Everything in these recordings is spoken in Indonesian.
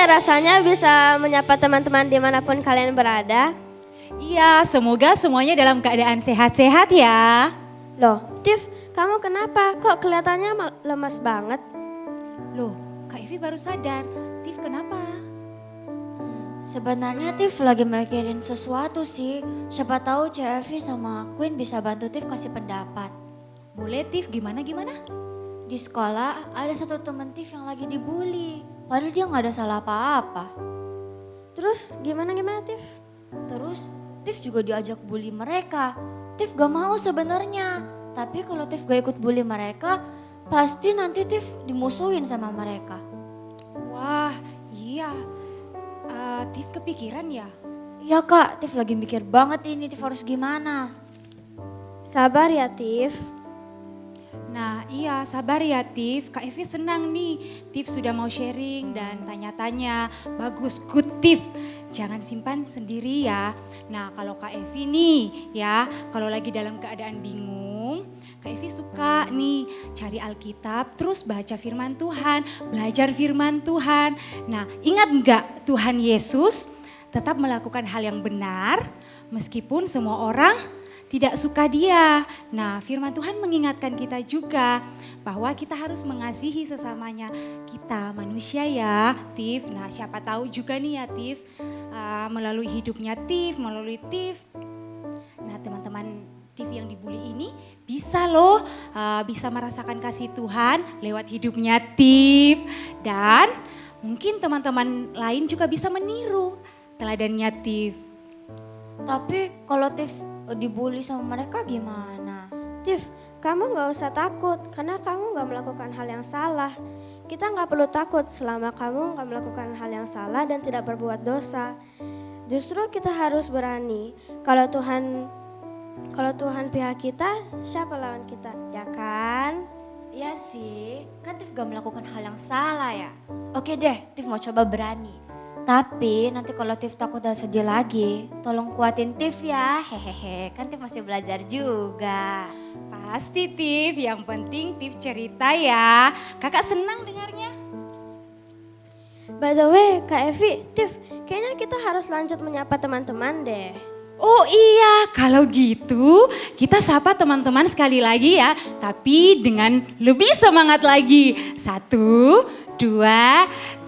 rasanya bisa menyapa teman-teman dimanapun kalian berada? Iya, semoga semuanya dalam keadaan sehat-sehat ya. Loh, Tiff, kamu kenapa? Kok kelihatannya lemas banget? Loh, Kak Evi baru sadar. Tiff kenapa? Sebenarnya Tiff lagi mikirin sesuatu sih. Siapa tahu CFV sama Queen bisa bantu Tiff kasih pendapat. Boleh Tiff, gimana? Di sekolah ada satu temen Tiff yang lagi dibully. Padahal dia gak ada salah apa-apa. Terus gimana Tiff? Terus Tiff juga diajak bully mereka. Tiff gak mau sebenarnya. Tapi kalau Tiff gak ikut bully mereka, pasti nanti Tiff dimusuhin sama mereka. Wah, iya. Tiff kepikiran ya? Iya kak, Tiff lagi mikir banget ini Tiff harus gimana. Sabar ya Tiff. Nah iya, sabar ya Tiff. Kak Evi senang nih. Tiff sudah mau sharing dan tanya-tanya. Bagus, good Tiff. Jangan simpan sendiri ya. Nah kalau Kak Evi nih ya, kalau lagi dalam keadaan bingung, Kak Evi suka nih cari Alkitab, terus baca firman Tuhan, belajar firman Tuhan. Nah ingat enggak Tuhan Yesus tetap melakukan hal yang benar meskipun semua orang tidak suka dia. Nah firman Tuhan mengingatkan kita juga bahwa kita harus mengasihi sesamanya kita manusia ya Tiff. Nah siapa tahu juga nih ya Tiff melalui hidupnya Tiff, melalui Tiff. Nah teman-teman Tiff yang dibully ini bisa loh bisa merasakan kasih Tuhan lewat hidupnya Tiff. Dan mungkin teman-teman lain juga bisa meniru teladannya Tiff. Tapi kalau Tiff dibully sama mereka gimana? Tiff, kamu gak usah takut karena kamu gak melakukan hal yang salah. Kita gak perlu takut selama kamu gak melakukan hal yang salah dan tidak berbuat dosa. Justru kita harus berani. Kalau Tuhan pihak kita, siapa lawan kita? Ya kan? Iya sih, kan Tiff gak melakukan hal yang salah ya. Oke deh, Tiff mau coba berani. Tapi nanti kalau Tiff takut dan sedih lagi, tolong kuatin Tiff ya. Hehehe, kan Tiff masih belajar juga. Pasti Tiff, yang penting Tiff cerita ya. Kakak senang dengarnya. By the way, Kak Evi, Tiff, kayaknya kita harus lanjut menyapa teman-teman deh. Oh iya, kalau gitu kita sapa teman-teman sekali lagi ya. Tapi dengan lebih semangat lagi. 1, 2,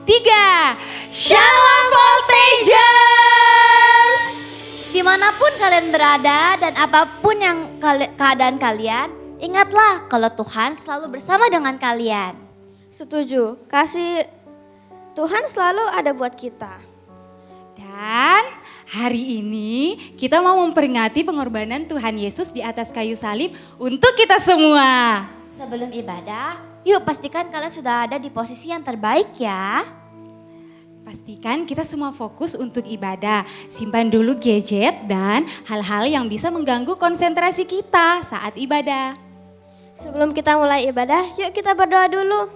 3. Shalom Voltagers! Dimanapun kalian berada dan apapun yang keadaan kalian, ingatlah kalau Tuhan selalu bersama dengan kalian. Setuju, kasih Tuhan selalu ada buat kita. Dan hari ini kita mau memperingati pengorbanan Tuhan Yesus di atas kayu salib untuk kita semua. Sebelum ibadah, yuk pastikan kalian sudah ada di posisi yang terbaik ya. Pastikan kita semua fokus untuk ibadah. Simpan dulu gadget dan hal-hal yang bisa mengganggu konsentrasi kita saat ibadah. Sebelum kita mulai ibadah, yuk kita berdoa dulu.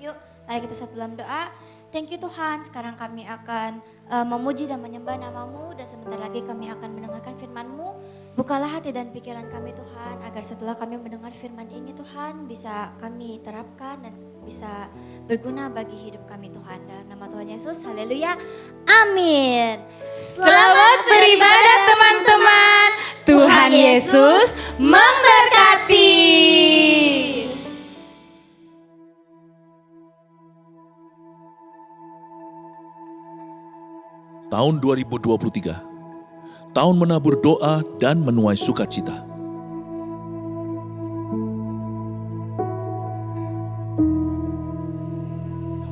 Yuk, mari kita satu dalam doa. Thank you Tuhan, sekarang kami akan memuji dan menyembah nama-Mu dan sebentar lagi kami akan mendengarkan firman-Mu. Bukalah hati dan pikiran kami Tuhan, agar setelah kami mendengar firman ini Tuhan bisa kami terapkan dan bisa berguna bagi hidup kami Tuhan. Dalam nama Tuhan Yesus, haleluya, amin. Selamat beribadah teman-teman. Tuhan Yesus memberkati. Tahun 2023, tahun menabur doa dan menuai sukacita.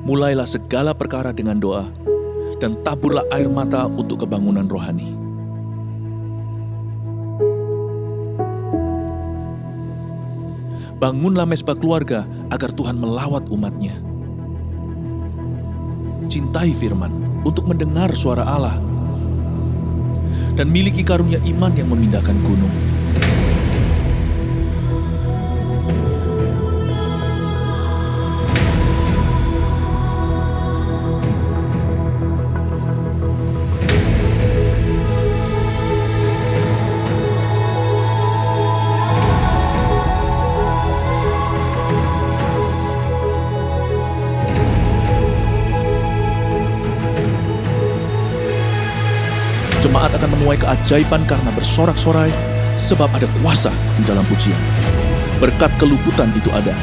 Mulailah segala perkara dengan doa, dan taburlah air mata untuk kebangunan rohani. Bangunlah mezbah keluarga agar Tuhan melawat umat-Nya. Cintai firman untuk mendengar suara Allah, dan miliki karunia iman yang memindahkan gunung. jemaat akan menuai keajaiban karena bersorak-sorai, sebab ada kuasa di dalam pujian. Berkat keluputan itu ada.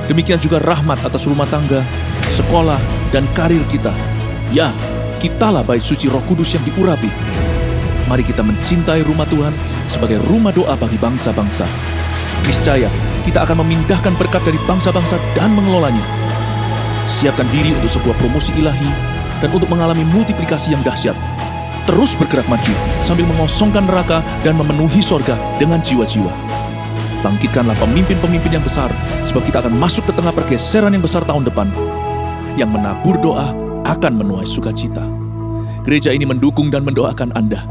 Demikian juga rahmat atas rumah tangga, sekolah, dan karir kita. Ya, kitalah bait suci Roh Kudus yang diurapi. Mari kita mencintai rumah Tuhan sebagai rumah doa bagi bangsa-bangsa. Niscaya kita akan memindahkan berkat dari bangsa-bangsa dan mengelolanya. Siapkan diri untuk sebuah promosi ilahi dan untuk mengalami multiplikasi yang dahsyat. Terus bergerak maju sambil mengosongkan neraka dan memenuhi sorga dengan jiwa-jiwa. Bangkitkanlah pemimpin-pemimpin yang besar, sebab kita akan masuk ke tengah pergeseran yang besar tahun depan. Yang menabur doa akan menuai sukacita. Gereja ini mendukung dan mendoakan Anda.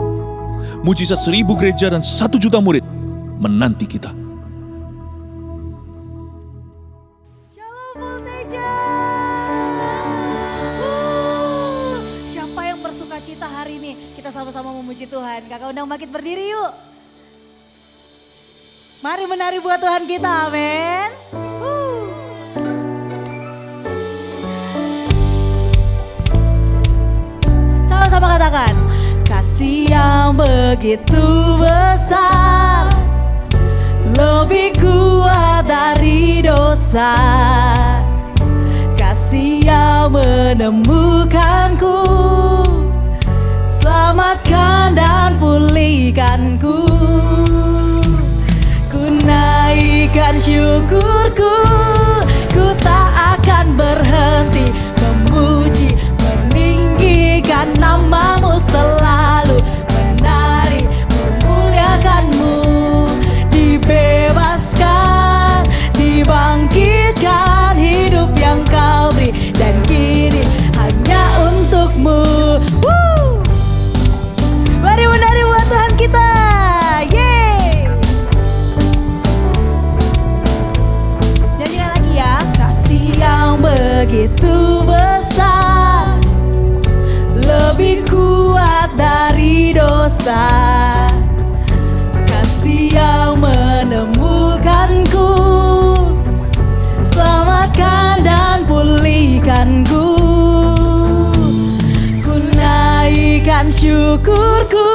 Mujizat 1000 gereja dan 1 juta murid menanti kita. Shalom Volteja. Siapa yang bersuka cita hari ini? Kita sama-sama memuji Tuhan. Kakak undang bangkit berdiri yuk. Mari menari buat Tuhan kita, amin. Sama-sama katakan, kasih yang begitu besar, lebih kuat dari dosa. Kasih yang menemukanku, selamatkan dan pulihkanku. Ku naikkan syukurku, ku tak akan berhenti memuji, meninggikan namamu selalu, menari, memuliakanmu. Dibebaskan, dibangkitkan, hidup yang kau beri, dan kini hanya untukmu. Mari menari buat Tuhan kita. Yeay. Nyanyikan lagi ya. Kasih yang begitu besar, lebih kuat dari dosa. Kasih yang menemukanku, selamatkan dan pulihkanku. Ku naikkan syukurku,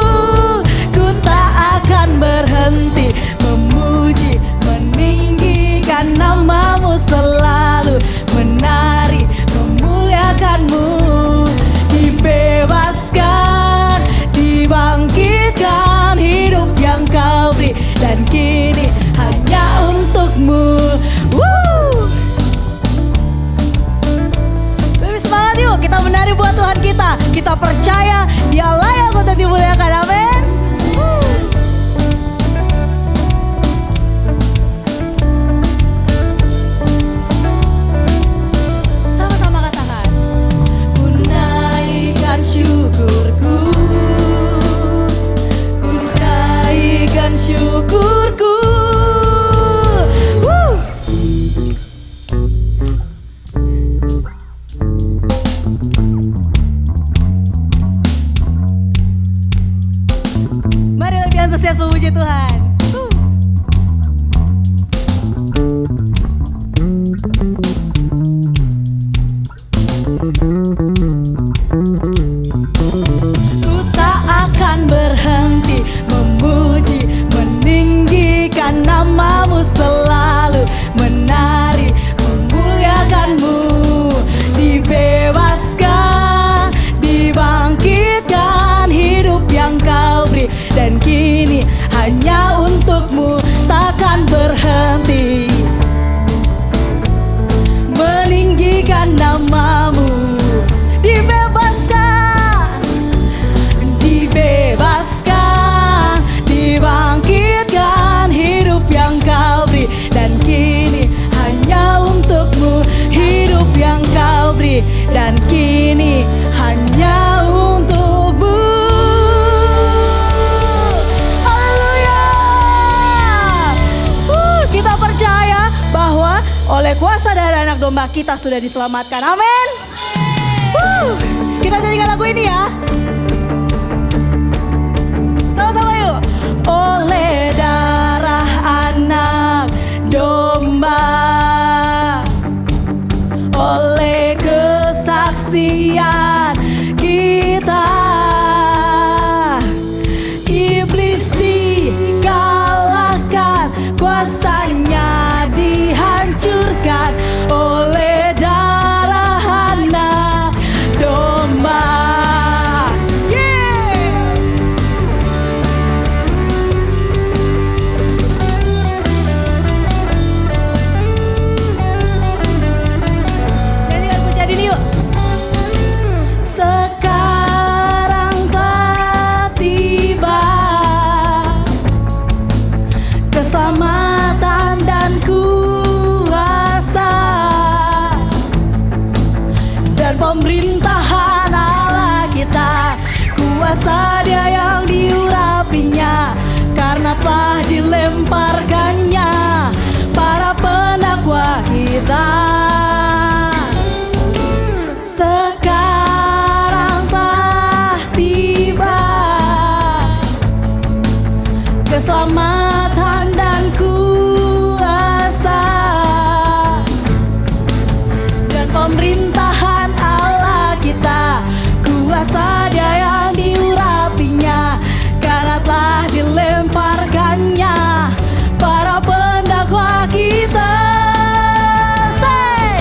ku tak akan berhenti memuji, meninggikan namamu selalu, menari, memuliakanmu. Dibebaskan, dibangkitkan, hidup yang kau beri, dan kini hanya untukmu. Lebih semangat yuk, kita menari buat Tuhan kita. Kita percaya Dia layak untuk dimuliakan, amin. Sama-sama katakan, ku naikkan syukurku, ku naikkan syukurku. Mari lebih antusias memuji Tuhan. Ku tak akan berhenti memuji, meninggikan namamu selalu, menari, memuliakanmu. Dibebaskan, dibangkitkan, hidup yang kau beri, dan kini hanya untukmu, takkan berhenti meninggikan namamu. Dibebaskan, dibebaskan, dibangkitkan, hidup yang kau beri, dan kini hanya untukmu, hidup yang kau beri, dan kini hanya untukmu. Haleluya. Kita percaya bahwa oleh kuasa darah anak domba kita sudah diselamatkan, amin. Kita nyanyikan lagu ini ya. Sama-sama yuk. Oleh darah anak domba, oleh kesaksian kita, kuasa Dia yang diurapinya, karena telah dilemparkannya para pendakwa kita. Sekarang telah tiba keselamatan dan kuasa dan pemerintahan Allah kita. Kuasa Dia yang diurapinya, karena telah dilemparkannya para pendakwa kita. Say,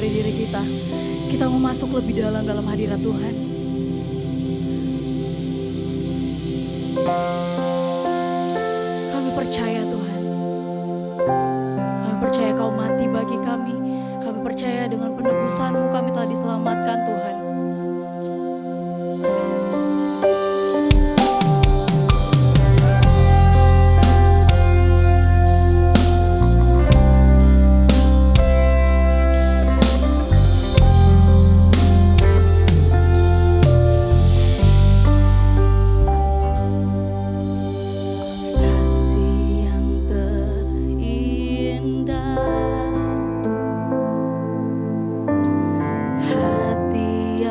dari diri kita. Kita mau masuk lebih dalam hadirat Tuhan. Kami percaya Tuhan. Kami percaya Kau mati bagi kami. Kami percaya dengan penebusan-Mu kami telah diselamatkan Tuhan. Kasih yang terindah, hati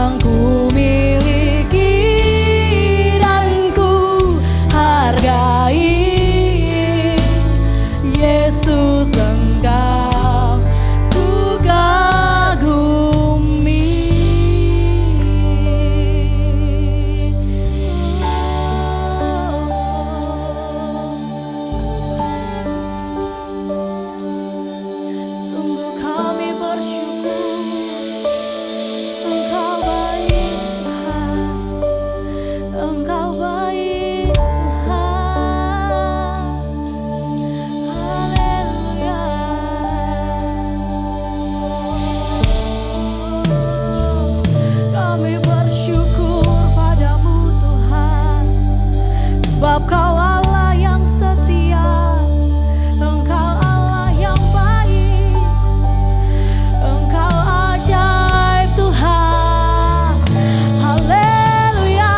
yang ku miliki dan ku hargai. Yesus, Engkau ku kagumi. Sungguh kami bersyukur, Engkau baik Tuhan, Engkau baik Tuhan. Haleluya. Kami bersyukur padamu Tuhan, sebab Kau Allah yang setia, Engkau Allah yang baik, Engkau ajaib Tuhan. Haleluya.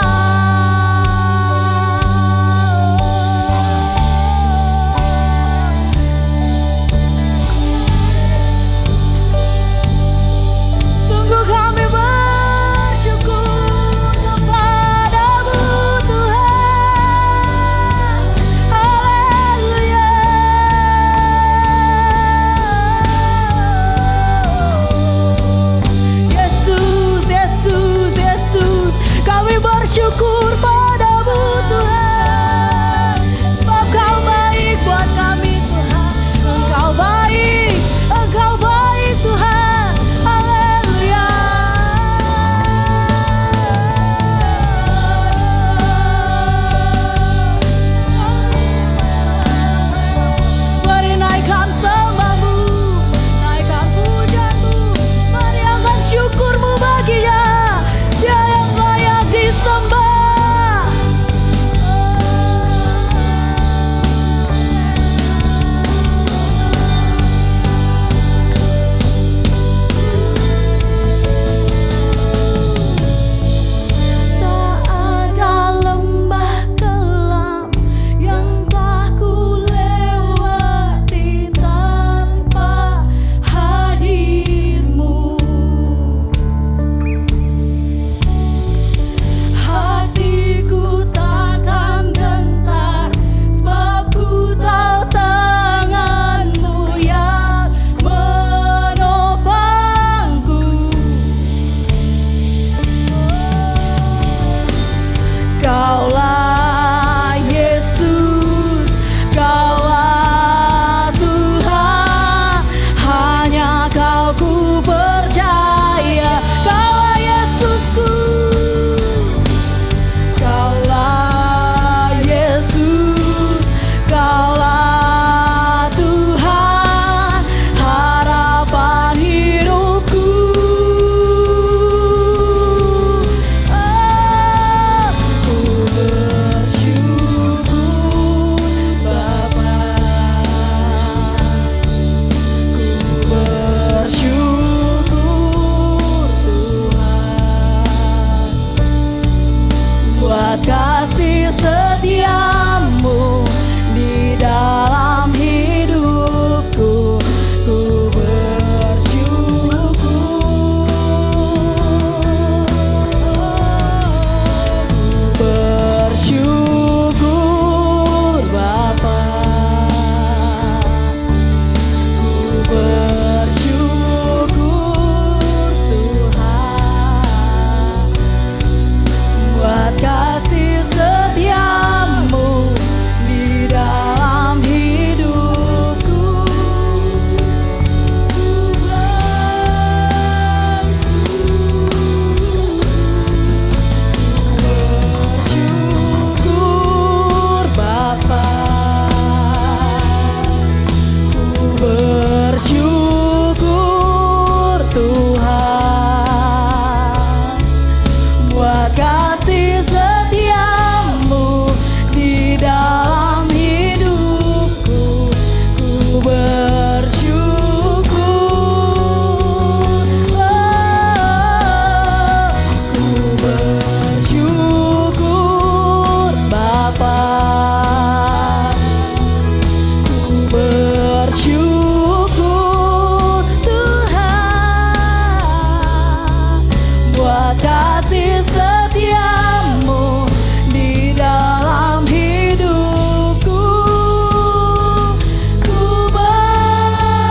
Sungguh kami bersyukur kepadamu Tuhan. Haleluya. Yesus, Yesus, Yesus, kami bersyukur padamu Tuhan, sebab Kau baik buat kami Tuhan. Engkau baik Tuhan. Haleluya. Mari naikkan sembahmu, naikkan pujianmu, mari angkat syukurmu baginya, Dia yang layak disembah. Tak ada lembah kelam yang tak ku lewati tanpa hadirmu. Hatiku takkan gentar, sebab ku tahu tanganmu yang menopangku. Kaulah Yesus, Kaulah Tuhan, hanya Kau ku percaya. Kaulah Yesusku, Kaulah Yesus, Kaulah Tuhan, harapan hidupku. Ku bersyukur Bapa, ku bersyukur Tuhan, buat kasih setiamu di dalam hidupku. Ku bersyukur, ku bersyukur Bapa, ku bersyukur Tuhan, buat kasih setiamu kasih setiamu di dalam hidupku. Ku bersyukur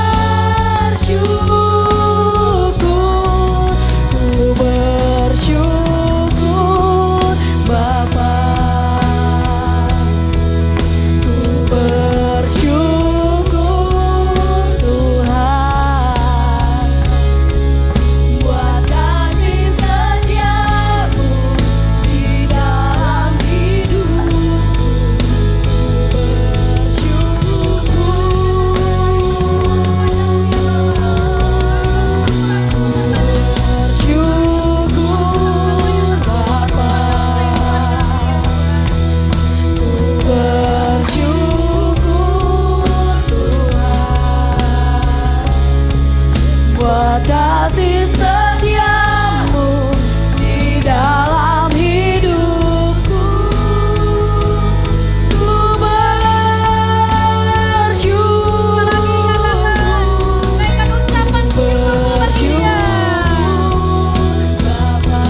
Bapa. Ku bersyukur Tuhan buat kasih setiamu di dalam hidupku. Bersyukur Bapa. Ku bersyukur Tuhan buat kasih setiamu di dalam hidupku. Ku bersyukur Bapa.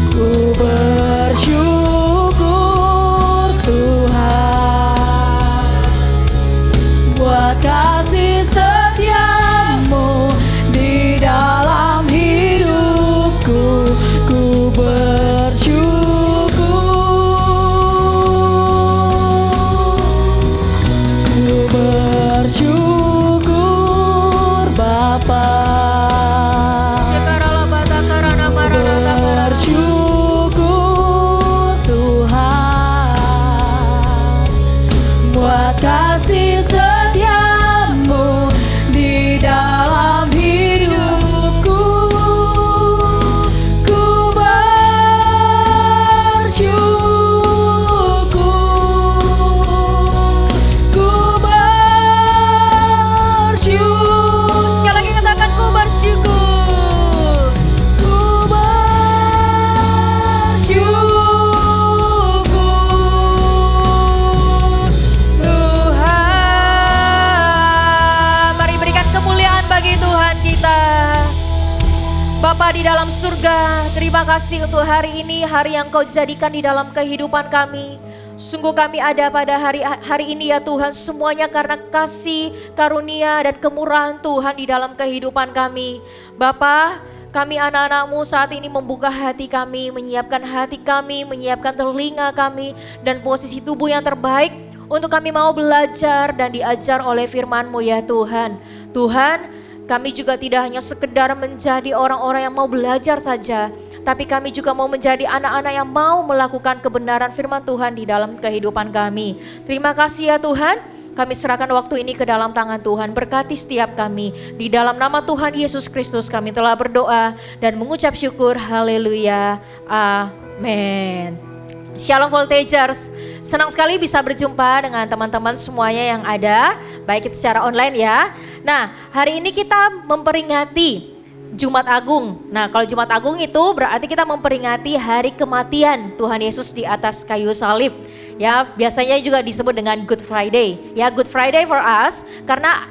Ku bersyukur Tuhan buat kasih setiamu di dalam hidupku. Ku bersyukur Bapa. Bersyukur Tuhan buat kasih setiamu di dalam hidupku. Ku bersyukur, ku bersyukur. Sekali lagi katakan ku bersyukur. Ku bersyukur Tuhan. Mari berikan kemuliaan bagi Tuhan kita. Bapa di dalam surga, terima kasih untuk hari ini, hari yang Kau jadikan di dalam kehidupan kami. Sungguh kami ada pada hari ini ya Tuhan, semuanya karena kasih, karunia dan kemurahan Tuhan di dalam kehidupan kami. Bapa, kami anak-anak-Mu saat ini membuka hati kami, menyiapkan hati kami, menyiapkan telinga kami dan posisi tubuh yang terbaik untuk kami mau belajar dan diajar oleh firman-Mu ya Tuhan. Tuhan, kami juga tidak hanya sekedar menjadi orang-orang yang mau belajar saja, tapi kami juga mau menjadi anak-anak yang mau melakukan kebenaran firman Tuhan di dalam kehidupan kami. Terima kasih ya Tuhan, kami serahkan waktu ini ke dalam tangan Tuhan. Berkati setiap kami. Di dalam nama Tuhan Yesus Kristus kami telah berdoa dan mengucap syukur. Haleluya. Amin. Shalom Voltagers, senang sekali bisa berjumpa dengan teman-teman semuanya yang ada, baik itu secara online ya. Nah, hari ini kita memperingati Jumat Agung. Nah, kalau Jumat Agung itu berarti kita memperingati hari kematian Tuhan Yesus di atas kayu salib. Ya, biasanya juga disebut dengan Good Friday. Ya, Good Friday for us karena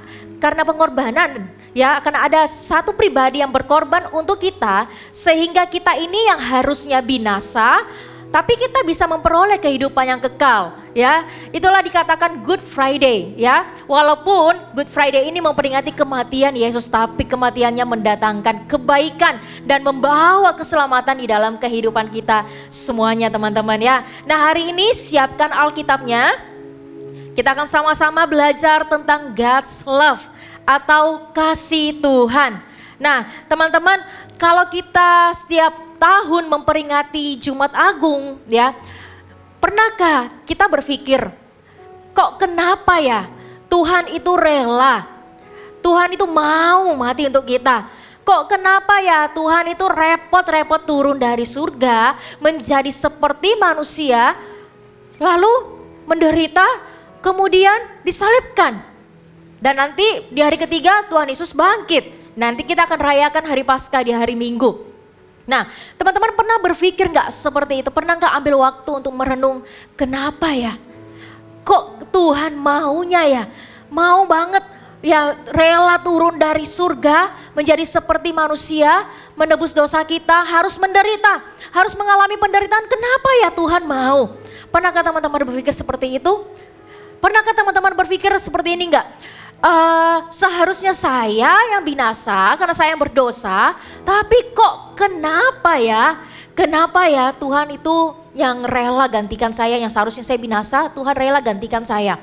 pengorbanan. Ya, karena ada satu pribadi yang berkorban untuk kita sehingga kita ini yang harusnya binasa, tapi kita bisa memperoleh kehidupan yang kekal, ya. Itulah dikatakan Good Friday, ya. Walaupun Good Friday ini memperingati kematian Yesus, tapi kematiannya mendatangkan kebaikan dan membawa keselamatan di dalam kehidupan kita semuanya, teman-teman ya. Nah, hari ini siapkan Alkitabnya. Kita akan sama-sama belajar tentang God's love atau kasih Tuhan. Nah, teman-teman, kalau kita setiap tahun memperingati Jumat Agung ya, pernahkah kita berpikir, kok kenapa ya Tuhan itu rela, Tuhan itu mau mati untuk kita, kok kenapa ya Tuhan itu repot-repot turun dari surga menjadi seperti manusia, lalu menderita, kemudian disalibkan, dan nanti di hari ketiga Tuhan Yesus bangkit. Nanti kita akan rayakan hari Paskah di hari Minggu. Nah, teman-teman pernah berpikir nggak seperti itu? Pernah nggak ambil waktu untuk merenung, kenapa ya? Kok Tuhan maunya ya? Mau banget ya rela turun dari surga menjadi seperti manusia, menebus dosa kita, harus menderita, harus mengalami penderitaan. Kenapa ya Tuhan mau? Pernahkah teman-teman berpikir seperti itu? Pernahkah teman-teman berpikir seperti ini enggak? Seharusnya saya yang binasa karena saya yang berdosa, tapi kok kenapa ya? Kenapa ya Tuhan itu yang rela gantikan saya, yang seharusnya saya binasa, Tuhan rela gantikan saya.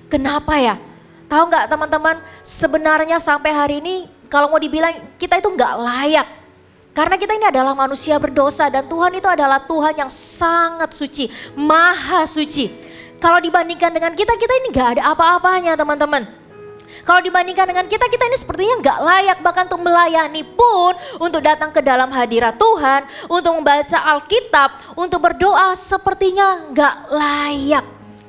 Kenapa ya? Tahu nggak teman-teman, sebenarnya sampai hari ini kalau mau dibilang kita itu nggak layak. Karena kita ini adalah manusia berdosa dan Tuhan itu adalah Tuhan yang sangat suci, maha suci. Kalau dibandingkan dengan kita ini nggak ada apa-apanya teman-teman. Kalau dibandingkan dengan kita ini sepertinya nggak layak bahkan untuk melayani pun, untuk datang ke dalam hadirat Tuhan, untuk membaca Alkitab, untuk berdoa sepertinya nggak layak.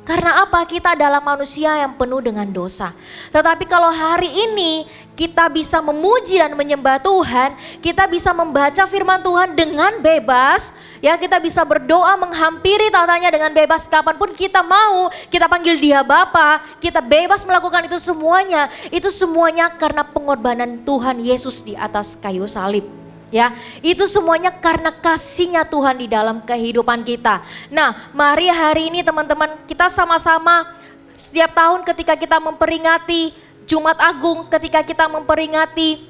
Karena apa? Kita adalah manusia yang penuh dengan dosa. Tetapi kalau hari ini kita bisa memuji dan menyembah Tuhan, kita bisa membaca firman Tuhan dengan bebas, ya kita bisa berdoa menghampiri tatanya dengan bebas kapanpun kita mau, kita panggil dia Bapa, kita bebas melakukan itu semuanya karena pengorbanan Tuhan Yesus di atas kayu salib. Ya, itu semuanya karena kasihnya Tuhan di dalam kehidupan kita. Nah, mari hari ini teman-teman kita sama-sama setiap tahun ketika kita memperingati Jumat Agung, ketika kita memperingati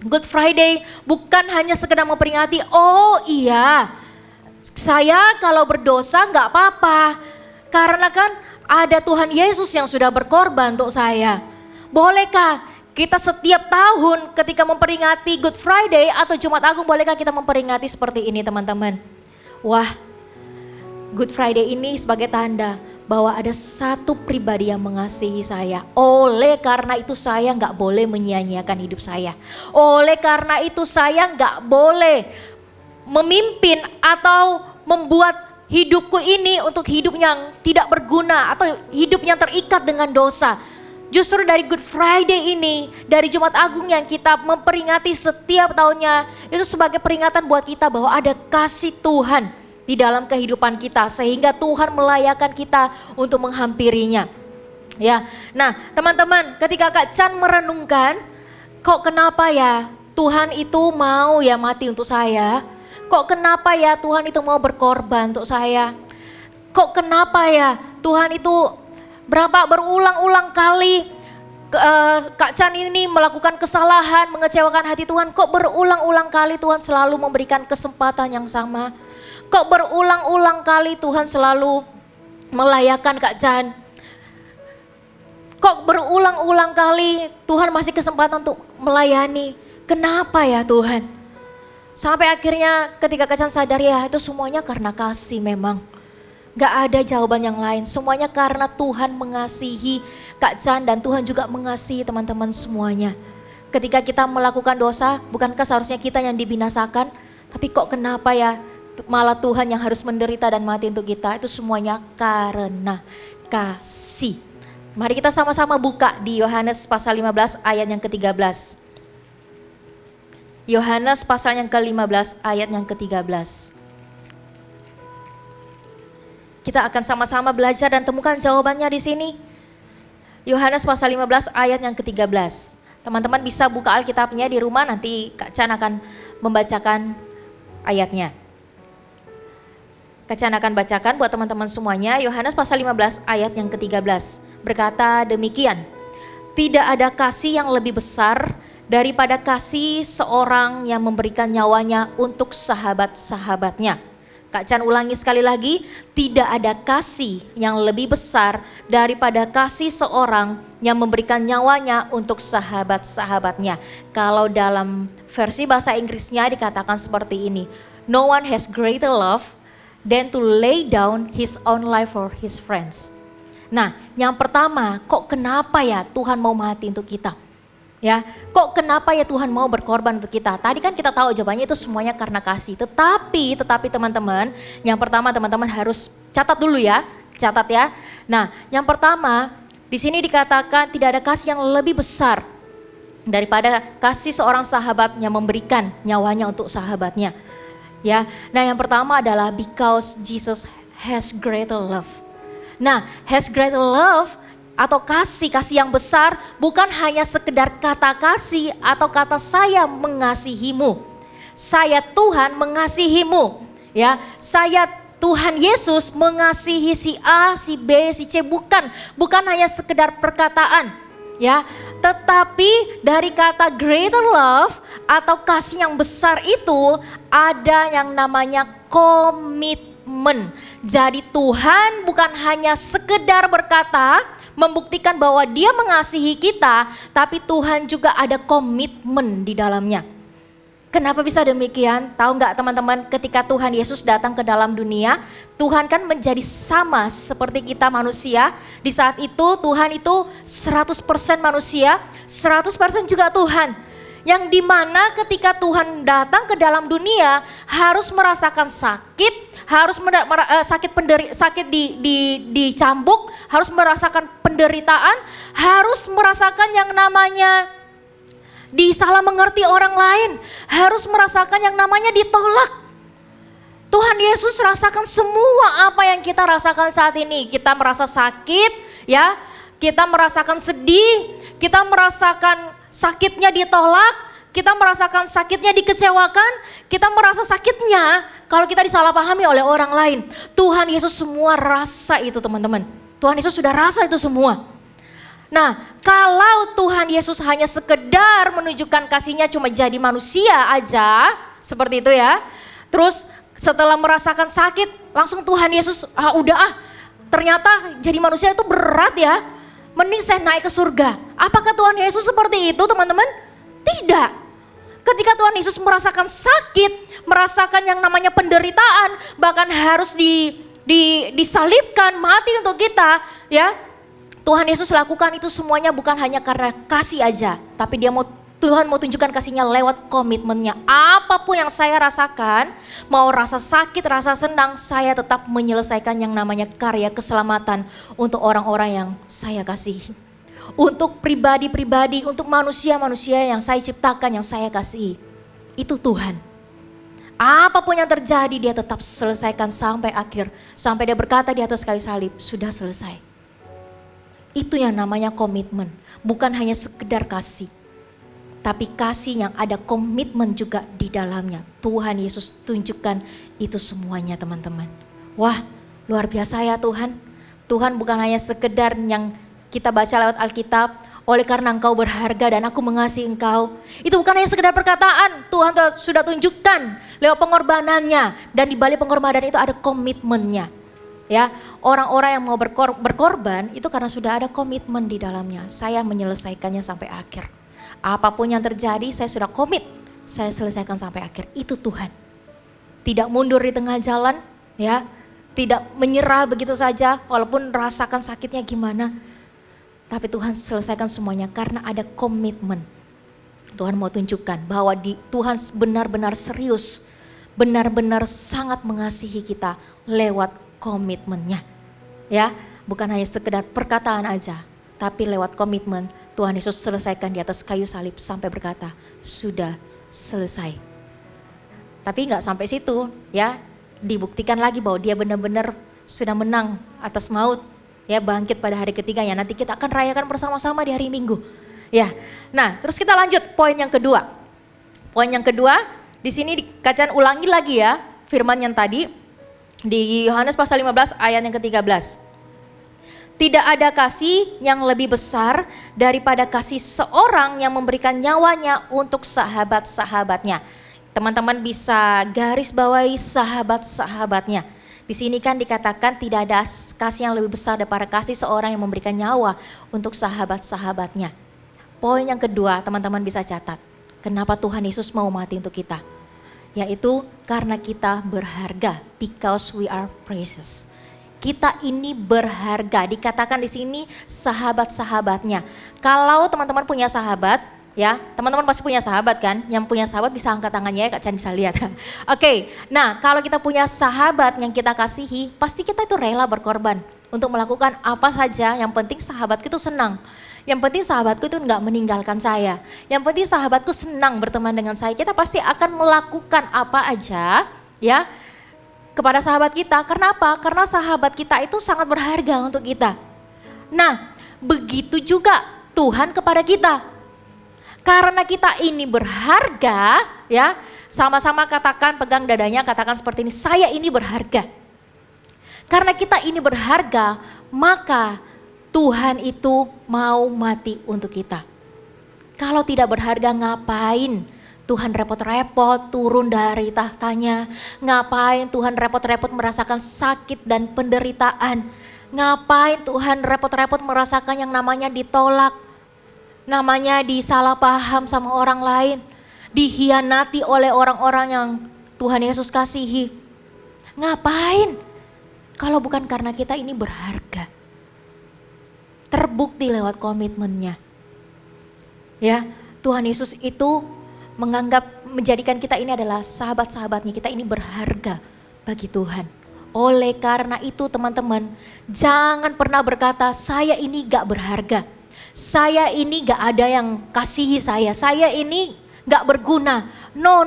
Good Friday, bukan hanya sekedar memperingati, oh iya saya kalau berdosa nggak apa-apa. Karena kan ada Tuhan Yesus yang sudah berkorban untuk saya. Bolehkah kita setiap tahun ketika memperingati Good Friday atau Jumat Agung, bolehkah kita memperingati seperti ini teman-teman? Wah, Good Friday ini sebagai tanda bahwa ada satu pribadi yang mengasihi saya. Oleh karena itu saya nggak boleh menyia-nyiakan hidup saya. Oleh karena itu saya nggak boleh memimpin atau membuat hidupku ini untuk hidup yang tidak berguna atau hidup yang terikat dengan dosa. Justru dari Good Friday ini, dari Jumat Agung yang kita memperingati setiap tahunnya, itu sebagai peringatan buat kita bahwa ada kasih Tuhan di dalam kehidupan kita, sehingga Tuhan melayakkan kita untuk menghampirinya. Ya, nah teman-teman, ketika Kak Chan merenungkan, kok kenapa ya Tuhan itu mau ya mati untuk saya? Kok kenapa ya Tuhan itu mau berkorban untuk saya? Kok kenapa ya Tuhan itu berulang-ulang kali Kak Chan ini melakukan kesalahan, mengecewakan hati Tuhan. Kok berulang-ulang kali Tuhan selalu memberikan kesempatan yang sama? Kok berulang-ulang kali Tuhan selalu melayakkan Kak Chan? Kok berulang-ulang kali Tuhan masih kesempatan untuk melayani? Kenapa ya Tuhan? Sampai akhirnya ketika Kak Chan sadar ya itu semuanya karena kasih memang. Gak ada jawaban yang lain, semuanya karena Tuhan mengasihi Kak Chan dan Tuhan juga mengasihi teman-teman semuanya. Ketika kita melakukan dosa, bukankah seharusnya kita yang dibinasakan? Tapi kok kenapa ya malah Tuhan yang harus menderita dan mati untuk kita? Itu semuanya karena kasih. Mari kita sama-sama buka di Yohanes pasal 15 ayat yang ke-13. Yohanes pasal yang ke-15 ayat yang ke-13. Kita akan sama-sama belajar dan temukan jawabannya di sini. Yohanes pasal 15 ayat yang ke-13. Teman-teman bisa buka Alkitabnya di rumah, nanti Kak Chan akan membacakan ayatnya. Kak Chan akan bacakan buat teman-teman semuanya. Yohanes pasal 15 ayat yang ke-13. Berkata demikian, tidak ada kasih yang lebih besar daripada kasih seorang yang memberikan nyawanya untuk sahabat-sahabatnya. Kak Chan ulangi sekali lagi, tidak ada kasih yang lebih besar daripada kasih seorang yang memberikan nyawanya untuk sahabat-sahabatnya. Kalau dalam versi bahasa Inggrisnya dikatakan seperti ini, no one has greater love than to lay down his own life for his friends. Nah, yang pertama, kok kenapa ya Tuhan mau mati untuk kita? Ya, kok kenapa ya Tuhan mau berkorban untuk kita? Tadi kan kita tahu jawabannya itu semuanya karena kasih. Tetapi teman-teman, yang pertama teman-teman harus catat dulu ya, catat ya. Nah, yang pertama di sini dikatakan tidak ada kasih yang lebih besar daripada kasih seorang sahabat yang memberikan nyawanya untuk sahabatnya. Ya, nah yang pertama adalah because Jesus has greater love. Nah, has greater love atau kasih yang besar bukan hanya sekedar kata kasih atau kata saya mengasihimu. saya Tuhan mengasihimu. Ya, saya Tuhan Yesus mengasihi si A, si B, si C, bukan hanya sekedar perkataan, ya. Tetapi dari kata greater love atau kasih yang besar itu ada yang namanya komitmen. Jadi Tuhan bukan hanya sekedar berkata, membuktikan bahwa Dia mengasihi kita, tapi Tuhan juga ada komitmen di dalamnya. Kenapa bisa demikian? Tahu nggak teman-teman, ketika Tuhan Yesus datang ke dalam dunia, Tuhan kan menjadi sama seperti kita manusia. Di saat itu Tuhan itu 100% manusia, 100% juga Tuhan. Yang dimana ketika Tuhan datang ke dalam dunia harus merasakan sakit, harus sakit dicambuk, harus merasakan penderitaan, harus merasakan yang namanya disalah mengerti orang lain, harus merasakan yang namanya ditolak. Tuhan Yesus rasakan semua apa yang kita rasakan saat ini. Kita merasa sakit, ya, kita merasakan sedih, kita merasakan sakitnya ditolak, kita merasakan sakitnya dikecewakan, kita merasa sakitnya kalau kita disalahpahami oleh orang lain. Tuhan Yesus semua rasa itu teman-teman. Tuhan Yesus sudah rasa itu semua. Nah, kalau Tuhan Yesus hanya sekedar menunjukkan kasihnya cuma jadi manusia aja, seperti itu ya. Terus setelah merasakan sakit, langsung Tuhan Yesus, ternyata jadi manusia itu berat ya. Mending saya naik ke surga. Apakah Tuhan Yesus seperti itu teman-teman? Tidak. Ketika Tuhan Yesus merasakan sakit, merasakan yang namanya penderitaan, bahkan harus disalibkan, mati untuk kita, ya. Tuhan Yesus lakukan itu semuanya bukan hanya karena kasih aja, tapi Tuhan mau tunjukkan kasihnya lewat komitmennya. Apapun yang saya rasakan, mau rasa sakit, rasa senang, saya tetap menyelesaikan yang namanya karya keselamatan untuk orang-orang yang saya kasihi. Untuk pribadi-pribadi, untuk manusia-manusia yang saya ciptakan, yang saya kasihi. Itu Tuhan. Apapun yang terjadi dia tetap selesaikan sampai akhir. Sampai dia berkata di atas kayu salib, sudah selesai. Itu yang namanya komitmen, bukan hanya sekedar kasih. Tapi kasih yang ada komitmen juga di dalamnya. Tuhan Yesus tunjukkan itu semuanya teman-teman. Wah, luar biasa ya Tuhan. Tuhan bukan hanya sekedar yang kita baca lewat Alkitab, oleh karena engkau berharga dan aku mengasihi engkau. Itu bukan hanya sekedar perkataan, Tuhan sudah tunjukkan lewat pengorbanannya. Dan di balik pengorbanan itu ada komitmennya. Ya, orang-orang yang mau berkorban itu karena sudah ada komitmen di dalamnya. Saya menyelesaikannya sampai akhir. Apapun yang terjadi saya sudah komit, saya selesaikan sampai akhir. Itu Tuhan. Tidak mundur di tengah jalan, ya. Tidak menyerah begitu saja walaupun rasakan sakitnya gimana. Tapi Tuhan selesaikan semuanya karena ada komitmen. Tuhan mau tunjukkan bahwa Tuhan benar-benar serius, benar-benar sangat mengasihi kita lewat komitmennya, ya, bukan hanya sekedar perkataan aja, tapi lewat komitmen Tuhan Yesus selesaikan di atas kayu salib sampai berkata sudah selesai. Tapi nggak sampai situ, ya, dibuktikan lagi bahwa Dia benar-benar sudah menang atas maut, ya, bangkit pada hari ketiganya. Nanti kita akan rayakan bersama-sama di hari Minggu, ya. Nah, terus kita lanjut poin yang kedua. Poin yang kedua di sini dikacau ulangi lagi ya firman yang tadi. Di Yohanes pasal 15 ayat yang ke-13. Tidak ada kasih yang lebih besar daripada kasih seorang yang memberikan nyawanya untuk sahabat-sahabatnya. Teman-teman bisa garis bawahi sahabat-sahabatnya. Di sini kan dikatakan tidak ada kasih yang lebih besar daripada kasih seorang yang memberikan nyawa untuk sahabat-sahabatnya. Poin yang kedua teman-teman bisa catat. Kenapa Tuhan Yesus mau mati untuk kita? Yaitu karena kita berharga, because we are precious. Kita ini berharga, dikatakan di sini sahabat-sahabatnya. Kalau teman-teman punya sahabat, ya, teman-teman pasti punya sahabat kan? Yang punya sahabat bisa angkat tangannya ya, Kak Chan bisa lihat. Oke, nah kalau kita punya sahabat yang kita kasihi, pasti kita itu rela berkorban untuk melakukan apa saja. Yang penting sahabatku itu senang. Yang penting sahabatku itu enggak meninggalkan saya. Yang penting sahabatku senang berteman dengan saya. Kita pasti akan melakukan apa aja, ya, kepada sahabat kita. Karena apa? Karena sahabat kita itu sangat berharga untuk kita. Nah, begitu juga Tuhan kepada kita. Karena kita ini berharga, ya, Sama-sama katakan, pegang dadanya, katakan seperti ini, saya ini berharga. Karena kita ini berharga, maka Tuhan itu mau mati untuk kita. Kalau tidak berharga, ngapain Tuhan repot-repot turun dari tahtanya? Ngapain Tuhan repot-repot merasakan sakit dan penderitaan? Ngapain Tuhan repot-repot merasakan yang namanya ditolak? Namanya disalah paham sama orang lain, dihianati oleh orang-orang yang Tuhan Yesus kasihi. Ngapain? Kalau bukan karena kita ini berharga. Terbukti lewat komitmennya. Ya, Tuhan Yesus itu menjadikan kita ini adalah sahabat-sahabatnya, kita ini berharga bagi Tuhan. Oleh karena itu teman-teman, jangan pernah berkata saya ini gak berharga. Saya ini gak ada yang kasihi saya ini gak berguna. No.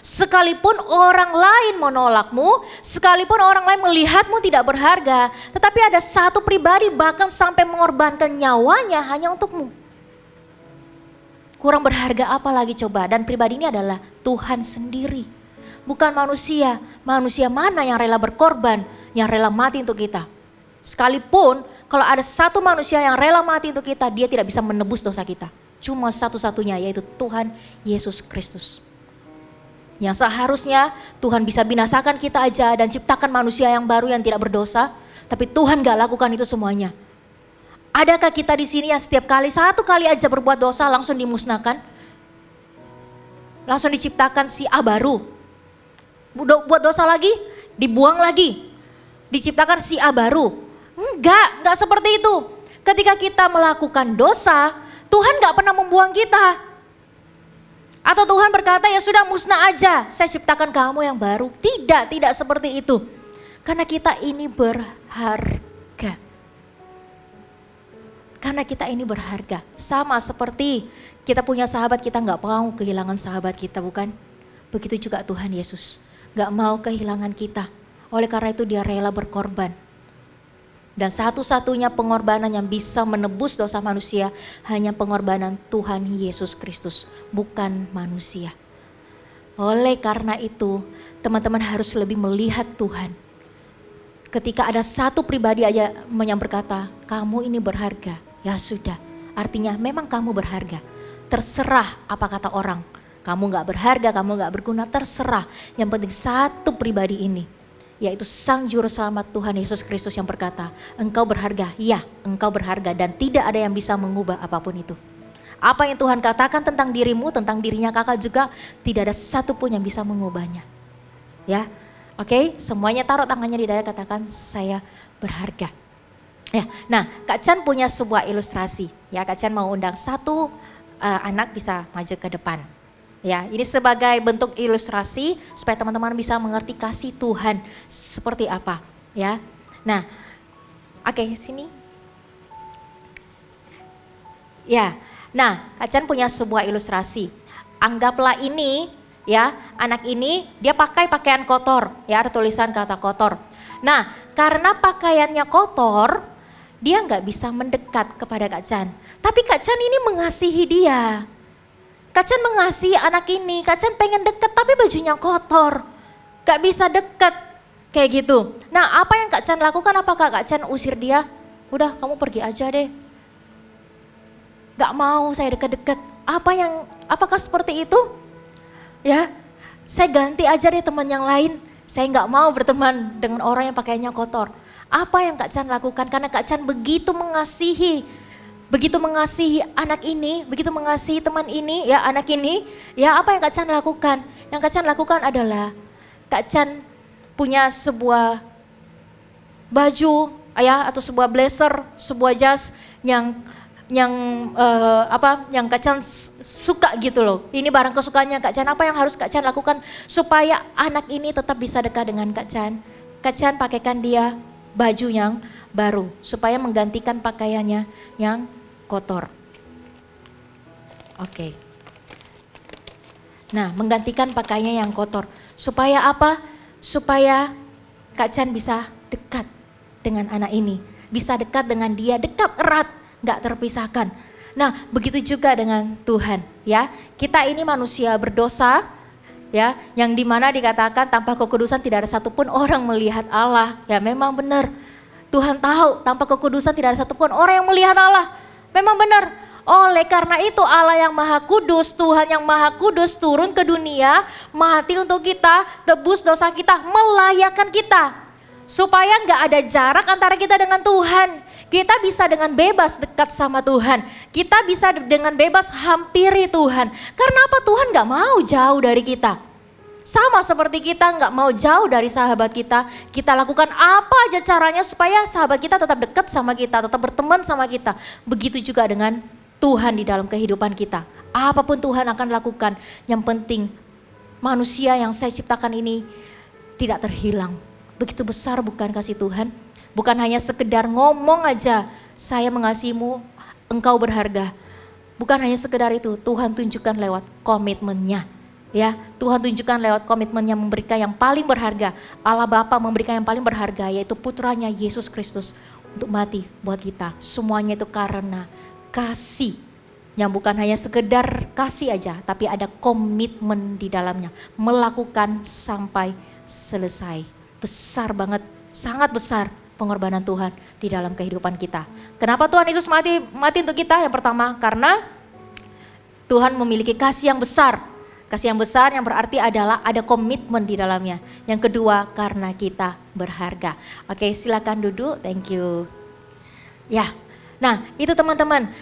Sekalipun orang lain menolakmu, sekalipun orang lain melihatmu tidak berharga, tetapi ada satu pribadi bahkan sampai mengorbankan nyawanya hanya untukmu. Kurang berharga apa lagi coba? Dan pribadi ini adalah Tuhan sendiri. Bukan manusia. Manusia mana yang rela berkorban, yang rela mati untuk kita. Sekalipun kalau ada satu manusia yang rela mati untuk kita, dia tidak bisa menebus dosa kita. Cuma satu-satunya, yaitu Tuhan Yesus Kristus. Yang seharusnya Tuhan bisa binasakan kita aja dan ciptakan manusia yang baru yang tidak berdosa. Tapi Tuhan gak lakukan itu semuanya. Adakah kita di sini yang setiap kali, satu kali aja berbuat dosa langsung dimusnahkan? Langsung diciptakan si A baru. Buat dosa lagi, dibuang lagi. Diciptakan si A baru. Enggak seperti itu. Ketika kita melakukan dosa, Tuhan gak pernah membuang kita. Atau Tuhan berkata ya sudah musnah aja, saya ciptakan kamu yang baru. Tidak seperti itu. Karena kita ini berharga. Karena kita ini berharga. Sama seperti kita punya sahabat, kita gak mau kehilangan sahabat kita, bukan? Begitu juga Tuhan Yesus. Gak mau kehilangan kita. Oleh karena itu dia rela berkorban. Dan satu-satunya pengorbanan yang bisa menebus dosa manusia hanya pengorbanan Tuhan Yesus Kristus, bukan manusia. Oleh karena itu, teman-teman harus lebih melihat Tuhan. Ketika ada satu pribadi aja yang berkata, kamu ini berharga, ya sudah. Artinya memang kamu berharga. Terserah apa kata orang. Kamu gak berharga, kamu gak berguna, terserah. Yang penting satu pribadi ini, yaitu Sang Juru Selamat Tuhan Yesus Kristus yang berkata, engkau berharga, ya engkau berharga dan tidak ada yang bisa mengubah apapun itu. Apa yang Tuhan katakan tentang dirimu, tentang dirinya kakak juga, tidak ada satupun yang bisa mengubahnya. Ya, oke, semuanya taruh tangannya di dada, katakan saya berharga. Ya, nah Kak Chan punya sebuah ilustrasi. Ya, Kak Chan mau undang satu anak bisa maju ke depan. Ya, ini sebagai bentuk ilustrasi supaya teman-teman bisa mengerti kasih Tuhan seperti apa, ya. Nah, oke, sini. Ya, nah, Kak Chan punya sebuah ilustrasi. Anggaplah ini, ya, anak ini dia pakai pakaian kotor, ya, ada tulisan kata kotor. Nah, karena pakaiannya kotor, dia nggak bisa mendekat kepada Kak Chan. Tapi Kak Chan ini mengasihi dia. Kak Chan mengasihi anak ini, Kak Chan pengen deket tapi bajunya kotor. Gak bisa deket, kayak gitu. Nah apa yang Kak Chan lakukan, apakah Kak Chan usir dia? Udah kamu pergi aja deh. Gak mau saya deket-deket. Apakah seperti itu? Ya, saya ganti aja deh teman yang lain. Saya gak mau berteman dengan orang yang pakaiannya kotor. Apa yang Kak Chan lakukan? Karena Kak Chan begitu mengasihi anak ini, begitu mengasihi teman ini, ya anak ini, ya apa yang Kak Chan lakukan? Yang Kak Chan lakukan adalah Kak Chan punya sebuah baju, ya atau sebuah blazer, sebuah jas yang Kak Chan suka gitu loh. Ini barang kesukaannya Kak Chan. Apa yang harus Kak Chan lakukan supaya anak ini tetap bisa dekat dengan Kak Chan? Kak Chan pakaikan dia baju yang baru supaya menggantikan pakaiannya yang kotor. Oke. Nah, menggantikan pakaiannya yang kotor. Supaya apa? Supaya Kak Chan bisa dekat dengan anak ini. Bisa dekat dengan dia, dekat erat, gak terpisahkan. Nah, begitu juga dengan Tuhan, ya. Kita ini manusia berdosa, ya, yang dimana dikatakan tanpa kekudusan tidak ada satupun orang melihat Allah. Ya memang benar, Tuhan tahu tanpa kekudusan tidak ada satupun orang yang melihat Allah. Memang benar. Oleh karena itu Allah yang Maha Kudus, Tuhan yang Maha Kudus turun ke dunia, mati untuk kita, tebus dosa kita, melayakkan kita. Supaya nggak ada jarak antara kita dengan Tuhan. Kita bisa dengan bebas dekat sama Tuhan. Kita bisa dengan bebas hampiri Tuhan. Karena apa? Tuhan nggak mau jauh dari kita. Sama seperti kita nggak mau jauh dari sahabat kita lakukan apa aja caranya supaya sahabat kita tetap dekat sama kita, tetap berteman sama kita. Begitu juga dengan Tuhan di dalam kehidupan kita. Apapun Tuhan akan lakukan, yang penting manusia yang saya ciptakan ini tidak terhilang. Begitu besar bukan kasih Tuhan? Bukan hanya sekedar ngomong aja, saya mengasihimu, engkau berharga. Bukan hanya sekedar itu, Tuhan tunjukkan lewat komitmennya. Ya, Tuhan tunjukkan lewat komitmennya memberikan yang paling berharga. Allah Bapa memberikan yang paling berharga, yaitu putranya Yesus Kristus untuk mati buat kita. Semuanya itu karena kasih yang bukan hanya sekedar kasih aja, tapi ada komitmen di dalamnya, melakukan sampai selesai. Besar banget, sangat besar pengorbanan Tuhan di dalam kehidupan kita. Kenapa Tuhan Yesus mati untuk kita? Yang pertama, karena Tuhan memiliki kasih yang besar. Kasih yang besar yang berarti adalah ada komitmen di dalamnya. Yang kedua, karena kita berharga. Oke, silakan duduk. Thank you. Ya. Nah, itu teman-teman.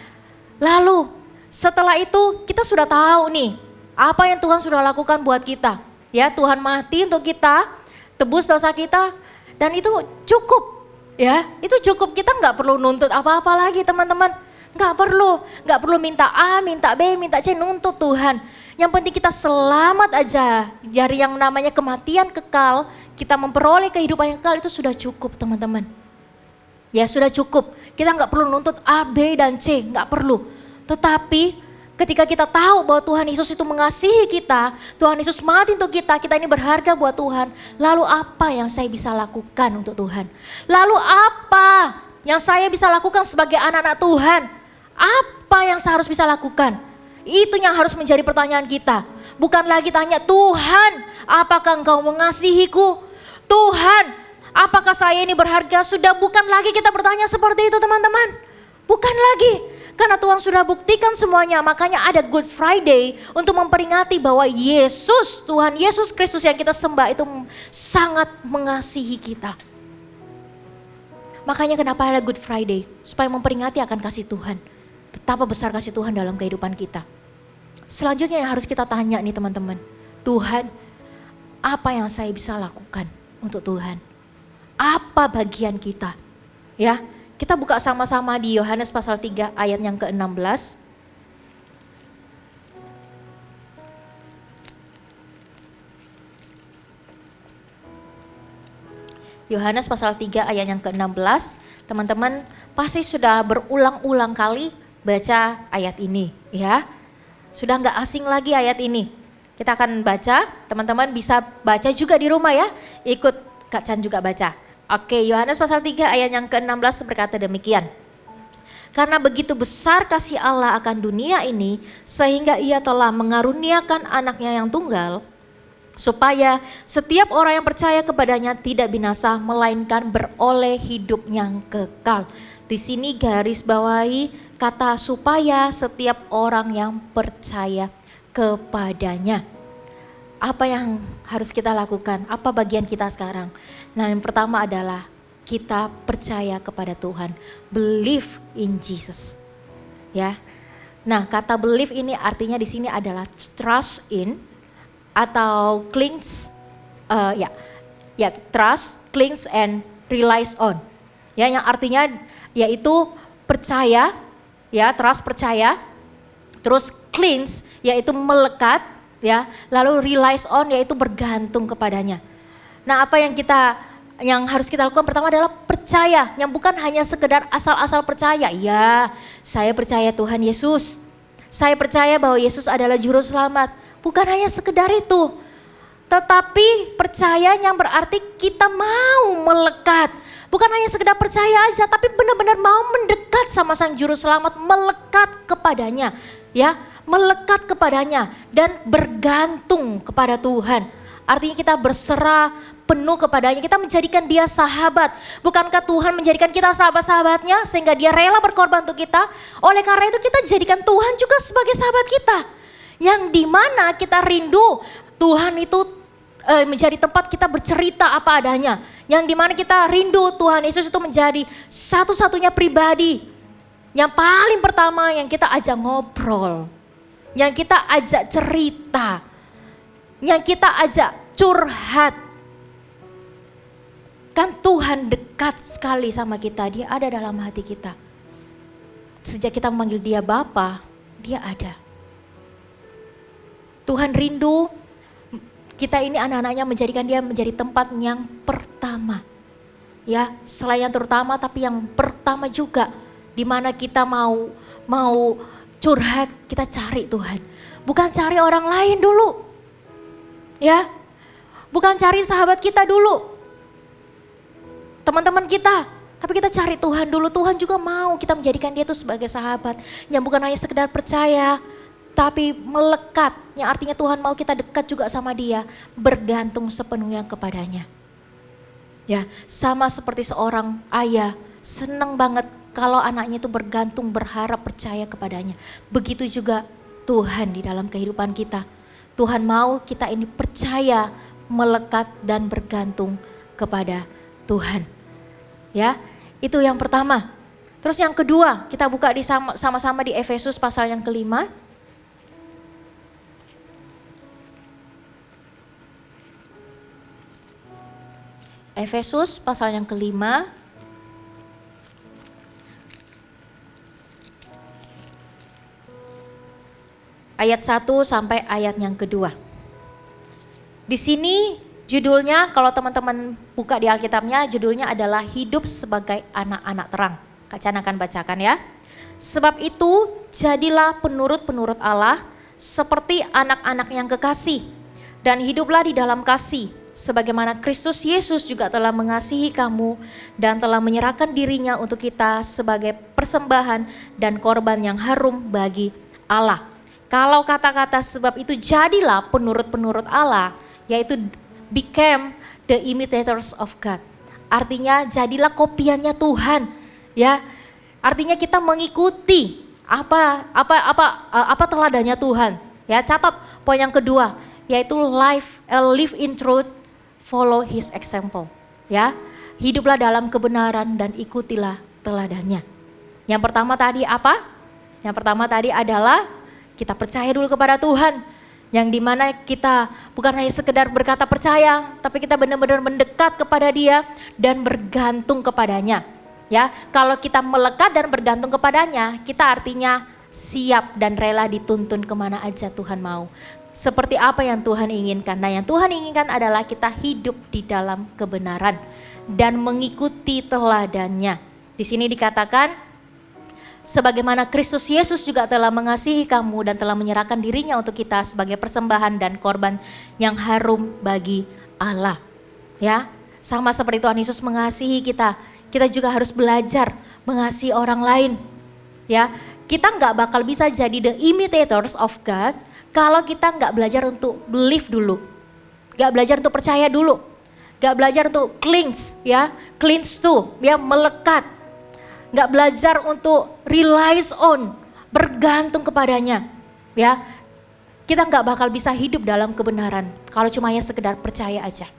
Lalu setelah itu kita sudah tahu nih apa yang Tuhan sudah lakukan buat kita. Ya, Tuhan mati untuk kita, tebus dosa kita, dan itu cukup. Ya, itu cukup. Kita nggak perlu nuntut apa-apa lagi teman-teman. Nggak perlu minta A, minta B, minta C, nuntut Tuhan. Yang penting kita selamat aja dari yang namanya kematian kekal, kita memperoleh kehidupan yang kekal, itu sudah cukup teman-teman. Ya sudah cukup, kita nggak perlu nuntut A, B, dan C, nggak perlu. Tetapi ketika kita tahu bahwa Tuhan Yesus itu mengasihi kita, Tuhan Yesus mati untuk kita ini berharga buat Tuhan. Lalu apa yang saya bisa lakukan untuk Tuhan? Lalu apa yang saya bisa lakukan sebagai anak-anak Tuhan? Apa yang saya harus bisa lakukan? Itu yang harus menjadi pertanyaan kita. Bukan lagi tanya, Tuhan apakah engkau mengasihiku? Tuhan apakah saya ini berharga? Sudah bukan lagi kita bertanya seperti itu teman-teman. Bukan lagi. Karena Tuhan sudah buktikan semuanya. Makanya ada Good Friday untuk memperingati bahwa Yesus, Tuhan Yesus Kristus yang kita sembah itu sangat mengasihi kita. Makanya kenapa ada Good Friday? Supaya memperingati akan kasih Tuhan. Betapa besar kasih Tuhan dalam kehidupan kita. Selanjutnya yang harus kita tanya nih teman-teman. Tuhan, apa yang saya bisa lakukan untuk Tuhan? Apa bagian kita? Ya, kita buka sama-sama di Yohanes pasal 3 ayat yang ke-16. Yohanes pasal 3 ayat yang ke-16. Teman-teman pasti sudah berulang-ulang kali baca ayat ini, ya. Sudah nggak asing lagi ayat ini. Kita akan baca, teman-teman bisa baca juga di rumah ya. Ikut Kak Chan juga baca. Oke, Yohanes pasal 3 ayat yang ke-16 berkata demikian. Karena begitu besar kasih Allah akan dunia ini, sehingga ia telah mengaruniakan anaknya yang tunggal, supaya setiap orang yang percaya kepadanya tidak binasa, melainkan beroleh hidup yang kekal. Di sini garis bawahi kata supaya setiap orang yang percaya kepadanya. Apa yang harus kita lakukan? Apa bagian kita sekarang? Nah, yang pertama adalah kita percaya kepada Tuhan. Believe in Jesus. Ya. Nah, kata believe ini artinya di sini adalah trust in atau clings trust, clings and relies on. Ya, yang artinya yaitu percaya, ya, trust percaya, terus clings yaitu melekat, ya, lalu relies on yaitu bergantung kepadanya. Nah, apa yang harus kita lakukan pertama adalah percaya, yang bukan hanya sekedar asal-asal percaya. Ya, saya percaya Tuhan Yesus. Saya percaya bahwa Yesus adalah juru selamat. Bukan hanya sekedar itu. Tetapi percaya yang berarti kita mau melekat. Bukan hanya sekedar percaya aja, tapi benar-benar mau mendekat sama Sang Juru Selamat, melekat kepadanya. Ya, melekat kepadanya dan bergantung kepada Tuhan. Artinya kita berserah penuh kepadanya, kita menjadikan dia sahabat. Bukankah Tuhan menjadikan kita sahabat-sahabatnya sehingga dia rela berkorban untuk kita? Oleh karena itu kita jadikan Tuhan juga sebagai sahabat kita. Yang dimana kita rindu Tuhan itu menjadi tempat kita bercerita apa adanya. Yang dimana kita rindu Tuhan Yesus itu menjadi satu-satunya pribadi. Yang paling pertama yang kita ajak ngobrol. Yang kita ajak cerita. Yang kita ajak curhat. Kan Tuhan dekat sekali sama kita. Dia ada dalam hati kita. Sejak kita memanggil dia Bapa, dia ada. Tuhan rindu kita ini anak-anaknya menjadikan dia menjadi tempat yang pertama. Ya, selain yang terutama tapi yang pertama juga. Di mana kita mau curhat, kita cari Tuhan. Bukan cari orang lain dulu. Ya. Bukan cari sahabat kita dulu. Teman-teman kita, tapi kita cari Tuhan dulu. Tuhan juga mau kita menjadikan dia itu sebagai sahabat. Yang bukan hanya sekedar percaya, tapi melekat, yang artinya Tuhan mau kita dekat juga sama dia, bergantung sepenuhnya kepadanya. Ya, sama seperti seorang ayah, senang banget kalau anaknya itu bergantung, berharap, percaya kepadanya. Begitu juga Tuhan di dalam kehidupan kita. Tuhan mau kita ini percaya, melekat dan bergantung kepada Tuhan. Ya, itu yang pertama. Terus yang kedua, kita buka di sama-sama di Efesus pasal yang kelima. Efesus pasal yang kelima. Ayat 1 sampai ayat yang kedua. Di sini judulnya, kalau teman-teman buka di Alkitabnya, judulnya adalah hidup sebagai anak-anak terang. Kak Chan akan bacakan ya. Sebab itu jadilah penurut-penurut Allah seperti anak-anak yang kekasih. Dan hiduplah di dalam kasih. Sebagaimana Kristus Yesus juga telah mengasihi kamu dan telah menyerahkan dirinya untuk kita sebagai persembahan dan korban yang harum bagi Allah. Kalau kata-kata sebab itu jadilah penurut-penurut Allah, yaitu became the imitators of God. Artinya jadilah kopiannya Tuhan, ya. Artinya kita mengikuti apa teladannya Tuhan. Ya, catat poin yang kedua, yaitu live in truth, follow his example. Ya, hiduplah dalam kebenaran dan ikutilah teladannya. Yang pertama tadi apa? Yang pertama tadi adalah kita percaya dulu kepada Tuhan, yang dimana kita bukan hanya sekedar berkata percaya, tapi kita benar-benar mendekat kepada Dia dan bergantung kepadanya. Ya, kalau kita melekat dan bergantung kepadanya, kita artinya siap dan rela dituntun kemana aja Tuhan mau. Seperti apa yang Tuhan inginkan. Nah, yang Tuhan inginkan adalah kita hidup di dalam kebenaran dan mengikuti teladannya. Di sini dikatakan, sebagaimana Kristus Yesus juga telah mengasihi kamu dan telah menyerahkan dirinya untuk kita sebagai persembahan dan korban yang harum bagi Allah. Ya, sama seperti Tuhan Yesus mengasihi kita, kita juga harus belajar mengasihi orang lain. Ya, kita nggak bakal bisa jadi the imitators of God kalau kita nggak belajar untuk believe dulu, nggak belajar untuk percaya dulu, nggak belajar untuk cleanse, ya, cleanse tuh, ya, melekat. Nggak belajar untuk relies on, bergantung kepadanya. Ya, kita nggak bakal bisa hidup dalam kebenaran kalau cuma hanya sekedar percaya aja.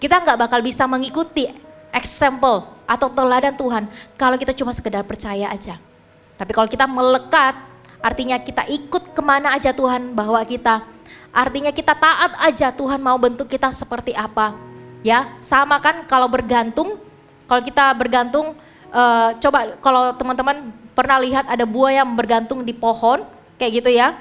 Kita nggak bakal bisa mengikuti example atau teladan Tuhan kalau kita cuma sekedar percaya aja. Tapi kalau kita melekat, artinya kita ikut kemana aja Tuhan bawa kita. Artinya kita taat aja Tuhan mau bentuk kita seperti apa. Ya, sama kan kalau bergantung, kalau kita bergantung, coba kalau teman-teman pernah lihat ada buah yang bergantung di pohon kayak gitu ya.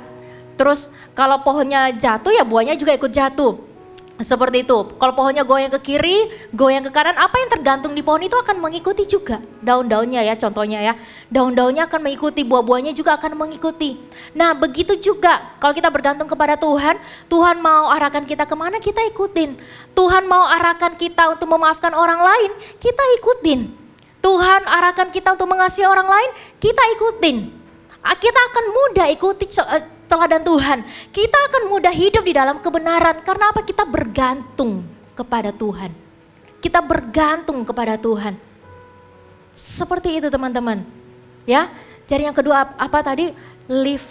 Terus kalau pohonnya jatuh ya buahnya juga ikut jatuh. Seperti itu. Kalau pohonnya goyang ke kiri, goyang ke kanan, apa yang tergantung di pohon itu akan mengikuti juga. Daun-daunnya ya, contohnya ya. Daun-daunnya akan mengikuti, buah-buahnya juga akan mengikuti. Nah, begitu juga kalau kita bergantung kepada Tuhan, Tuhan mau arahkan kita kemana, kita ikutin. Tuhan mau arahkan kita untuk memaafkan orang lain, kita ikutin. Tuhan arahkan kita untuk mengasihi orang lain, kita ikutin. kita akan mudah ikuti teladan Tuhan. Kita akan mudah hidup di dalam kebenaran. Karena apa? Kita bergantung kepada Tuhan. Kita bergantung kepada Tuhan. Seperti itu teman-teman. Ya, jadi yang kedua apa tadi? Live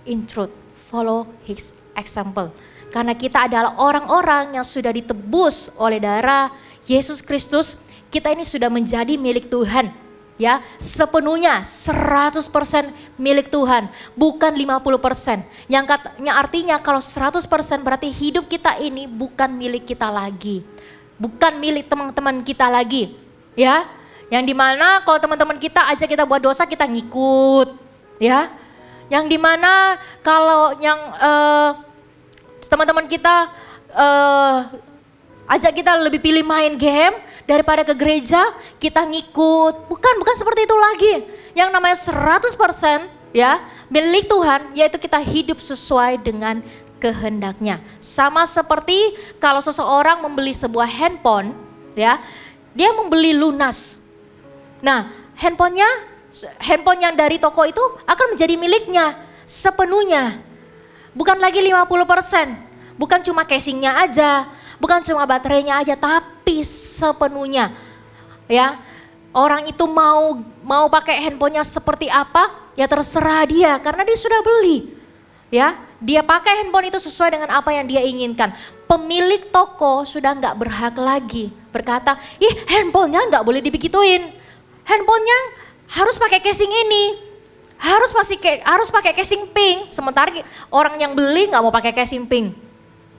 in truth, follow his example. Karena kita adalah orang-orang yang sudah ditebus oleh darah Yesus Kristus, kita ini sudah menjadi milik Tuhan. Ya, sepenuhnya 100% milik Tuhan, bukan 50%. Yang artinya kalau 100% berarti hidup kita ini bukan milik kita lagi. Bukan milik teman-teman kita lagi. Ya, yang dimana kalau teman-teman kita ajak kita buat dosa kita ngikut. Ya, yang dimana kalau yang teman-teman kita ajak kita lebih pilih main game daripada ke gereja, kita ngikut. Bukan seperti itu lagi. Yang namanya 100% ya milik Tuhan, yaitu kita hidup sesuai dengan kehendaknya. Sama seperti kalau seseorang membeli sebuah handphone, ya, dia membeli lunas. Nah, handphone yang dari toko itu akan menjadi miliknya sepenuhnya. Bukan lagi 50%, bukan cuma casingnya aja, bukan cuma baterainya aja, tapi sepenuhnya. Ya, orang itu mau pakai handphonenya seperti apa, ya terserah dia karena dia sudah beli. Ya, dia pakai handphone itu sesuai dengan apa yang dia inginkan. Pemilik toko sudah nggak berhak lagi berkata, handphonenya nggak boleh dibegituin. Handphonenya harus pakai casing ini. Harus pakai casing pink, sementara orang yang beli nggak mau pakai casing pink.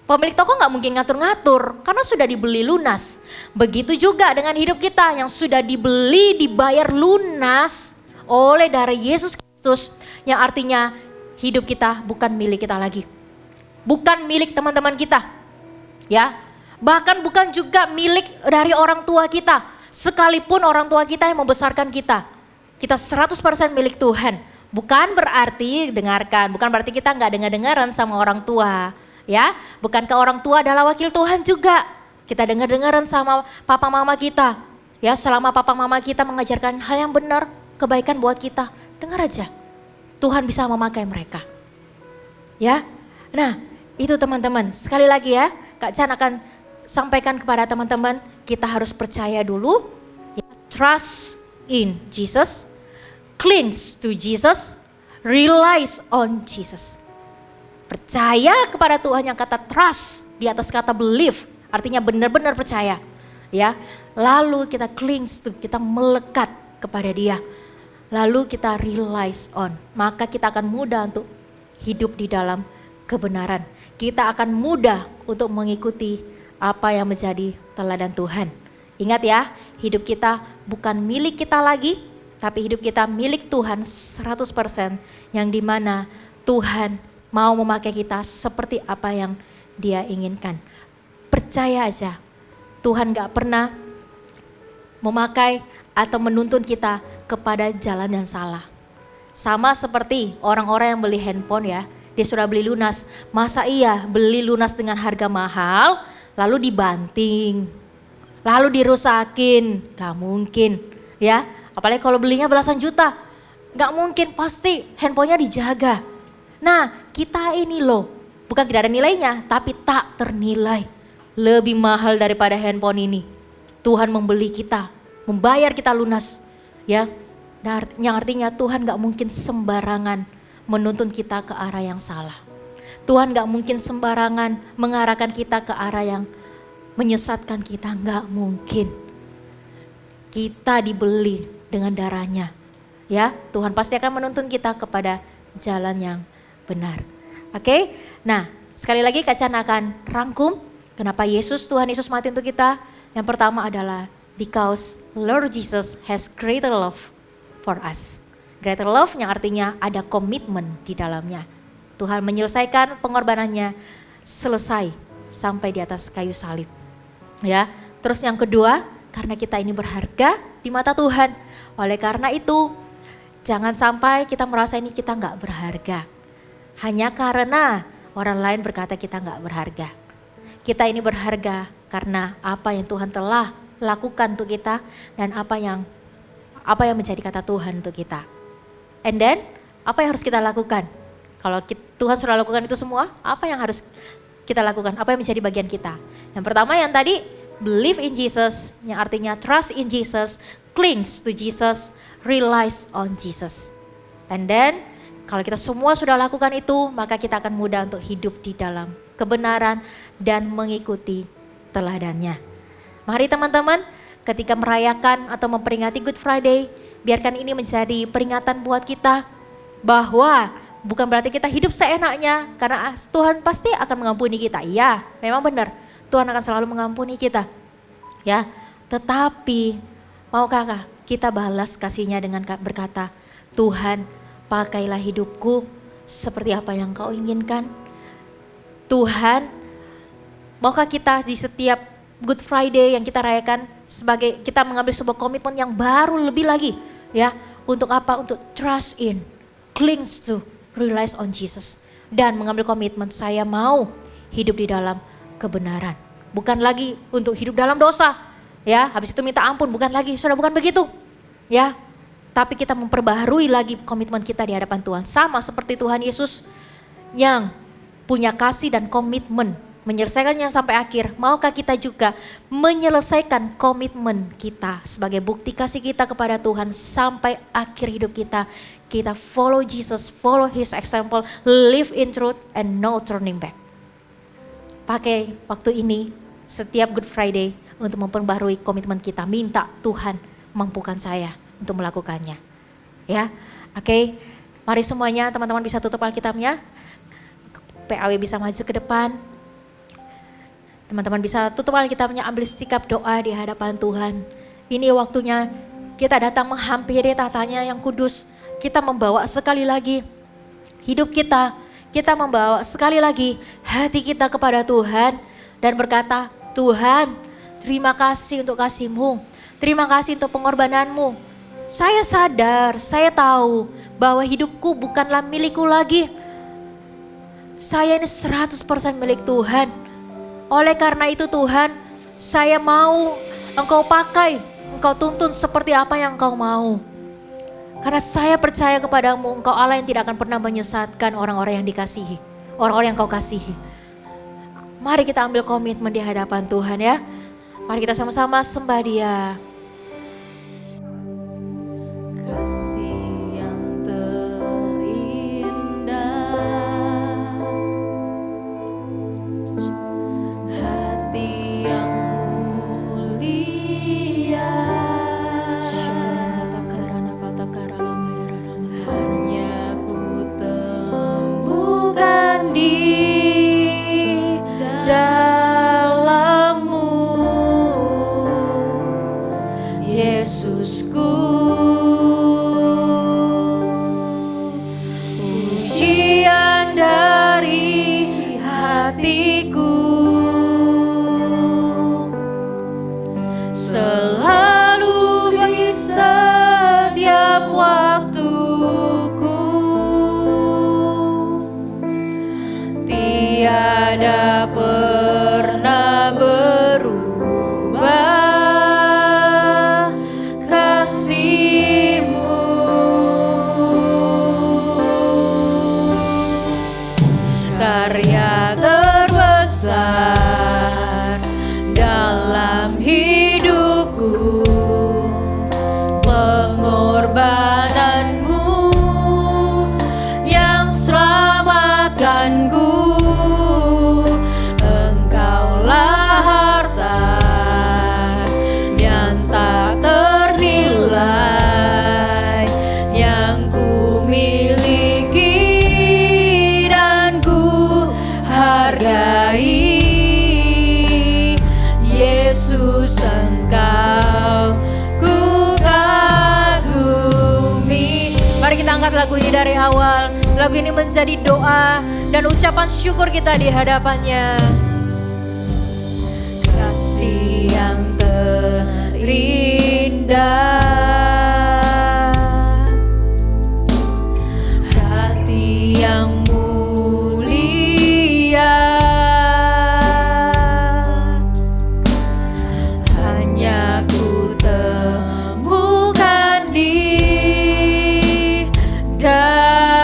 Pemilik toko nggak mungkin ngatur-ngatur karena sudah dibeli lunas. Begitu juga dengan hidup kita yang sudah dibayar lunas oleh darah Yesus Kristus, yang artinya hidup kita bukan milik kita lagi, bukan milik teman-teman kita, ya. Bahkan bukan juga milik dari orang tua kita, sekalipun orang tua kita yang membesarkan kita. Kita 100% milik Tuhan. Bukan berarti kita nggak dengar-dengaran sama orang tua, ya. Bukankah orang tua adalah wakil Tuhan juga? Kita dengar-dengaran sama papa mama kita, ya. Selama papa mama kita mengajarkan hal yang benar, kebaikan buat kita, dengar aja. Tuhan bisa memakai mereka, ya. Nah, itu teman-teman. Sekali lagi ya, Kak Chan akan sampaikan kepada teman-teman, kita harus percaya dulu, ya. Trust in Jesus. Cling to Jesus, relies on Jesus. Percaya kepada Tuhan, yang kata trust di atas kata believe, artinya benar-benar percaya, ya. Lalu kita cling to, kita melekat kepada Dia. Lalu kita relies on, maka kita akan mudah untuk hidup di dalam kebenaran. Kita akan mudah untuk mengikuti apa yang menjadi teladan Tuhan. Ingat ya, hidup kita bukan milik kita lagi, tapi hidup kita milik Tuhan 100%, yang dimana Tuhan mau memakai kita seperti apa yang Dia inginkan. Percaya aja, Tuhan gak pernah memakai atau menuntun kita kepada jalan yang salah. Sama seperti orang-orang yang beli handphone ya, dia sudah beli lunas. Masa iya beli lunas dengan harga mahal, lalu dibanting, lalu dirusakin? Gak mungkin ya. Apalagi kalau belinya belasan juta, gak mungkin, pasti handphonenya dijaga. Nah, kita ini loh, bukan tidak ada nilainya, tapi tak ternilai. Lebih mahal daripada handphone ini. Tuhan membeli kita, membayar kita lunas. Ya, yang artinya Tuhan gak mungkin sembarangan menuntun kita ke arah yang salah. Tuhan gak mungkin sembarangan mengarahkan kita ke arah yang menyesatkan kita, gak mungkin. Kita dibeli dengan darahnya, ya. Tuhan pasti akan menuntun kita kepada jalan yang benar. Oke? Nah, sekali lagi Kak Chan akan rangkum kenapa Tuhan Yesus mati untuk kita. Yang pertama adalah because Lord Jesus has greater love for us. Greater love yang artinya ada komitmen di dalamnya. Tuhan menyelesaikan pengorbanannya selesai sampai di atas kayu salib. Ya. Terus yang kedua, karena kita ini berharga di mata Tuhan. Oleh karena itu, jangan sampai kita merasa ini kita nggak berharga. Hanya karena orang lain berkata kita nggak berharga. Kita ini berharga karena apa yang Tuhan telah lakukan untuk kita dan apa yang menjadi kata Tuhan untuk kita. And then Apa yang harus kita lakukan? Kalau Tuhan sudah lakukan itu semua, apa yang harus kita lakukan? Apa yang menjadi bagian kita? Yang pertama yang tadi, believe in Jesus, yang artinya trust in Jesus, clings to Jesus, relies on Jesus. And then, kalau kita semua sudah lakukan itu, maka kita akan mudah untuk hidup di dalam kebenaran dan mengikuti teladannya. Mari teman-teman, ketika merayakan atau memperingati Good Friday, biarkan ini menjadi peringatan buat kita bahwa bukan berarti kita hidup seenaknya, karena Tuhan pasti akan mengampuni kita. Iya, memang benar, Tuhan akan selalu mengampuni kita. Ya, tetapi maukah kita balas kasihnya dengan berkata, Tuhan, pakailah hidupku seperti apa yang Kau inginkan. Tuhan, maukah kita di setiap Good Friday yang kita rayakan sebagai kita mengambil sebuah komitmen yang baru lebih lagi, ya, untuk apa? Untuk trust in, clings to, relies on Jesus, dan mengambil komitmen saya mau hidup di dalam kebenaran. Bukan lagi untuk hidup dalam dosa, ya, habis itu minta ampun, bukan lagi, sudah bukan begitu, ya. Tapi kita memperbaharui lagi komitmen kita di hadapan Tuhan, sama seperti Tuhan Yesus yang punya kasih dan komitmen menyelesaikannya sampai akhir. Maukah kita juga menyelesaikan komitmen kita sebagai bukti kasih kita kepada Tuhan sampai akhir hidup kita? Kita follow Jesus, follow His example, live in truth and no turning back. Pakai waktu ini setiap Good Friday untuk memperbarui komitmen kita. Minta Tuhan mampukan saya untuk melakukannya. Ya, oke. Mari semuanya teman-teman bisa tutup Alkitabnya. PAW bisa maju ke depan. Teman-teman bisa tutup Alkitabnya, ambil sikap doa di hadapan Tuhan. Ini waktunya kita datang menghampiri tatanya yang kudus. Kita membawa sekali lagi hidup kita. Kita membawa sekali lagi hati kita kepada Tuhan. Dan berkata, Tuhan, terima kasih untuk kasih-Mu. Terima kasih untuk pengorbanan-Mu. Saya sadar, saya tahu bahwa hidupku bukanlah milikku lagi. Saya ini 100% milik Tuhan. Oleh karena itu Tuhan, saya mau Engkau pakai, Engkau tuntun seperti apa yang Engkau mau. Karena saya percaya kepadamu, Engkau Allah yang tidak akan pernah menyesatkan orang-orang yang dikasihi, orang-orang yang Kau kasihi. Mari kita ambil komitmen di hadapan Tuhan ya. Mari kita sama-sama sembah Dia. Kasih yang terindah, hati yang mulia, hanya ku temukan di dalam-Mu, Yesusku. Pujian dari hatiku, selalu di setiap waktuku, tiada pernah berubah kasih-Mu. Karya terbesar dalam hidupku, pengorbanan-Mu yang selamatkanku. Engkaulah harta yang tak ternilai yang ku miliki dan ku hargai. Yesus, Engkau ku kagumi. Mari kita angkat lagu ini dari awal. Lagu ini menjadi doa dan ucapan syukur kita di hadapannya. Kasih yang terindah, hati yang mulia, hanya ku temukan di dalam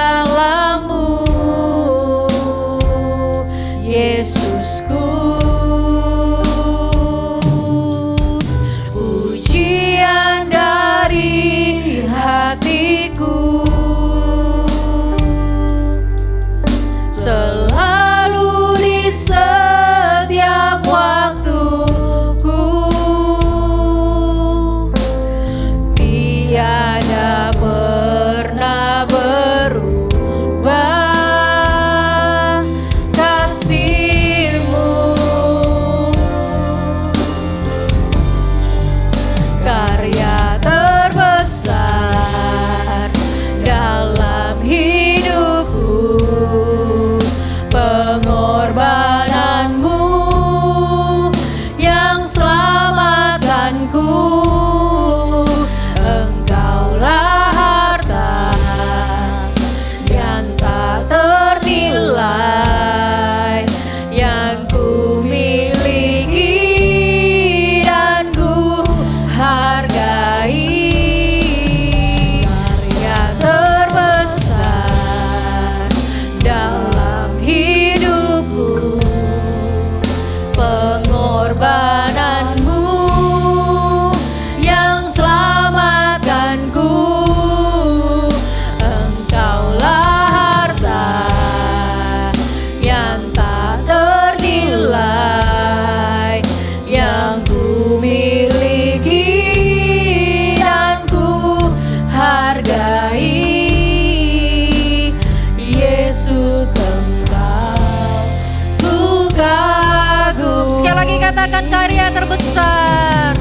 karya terbesar.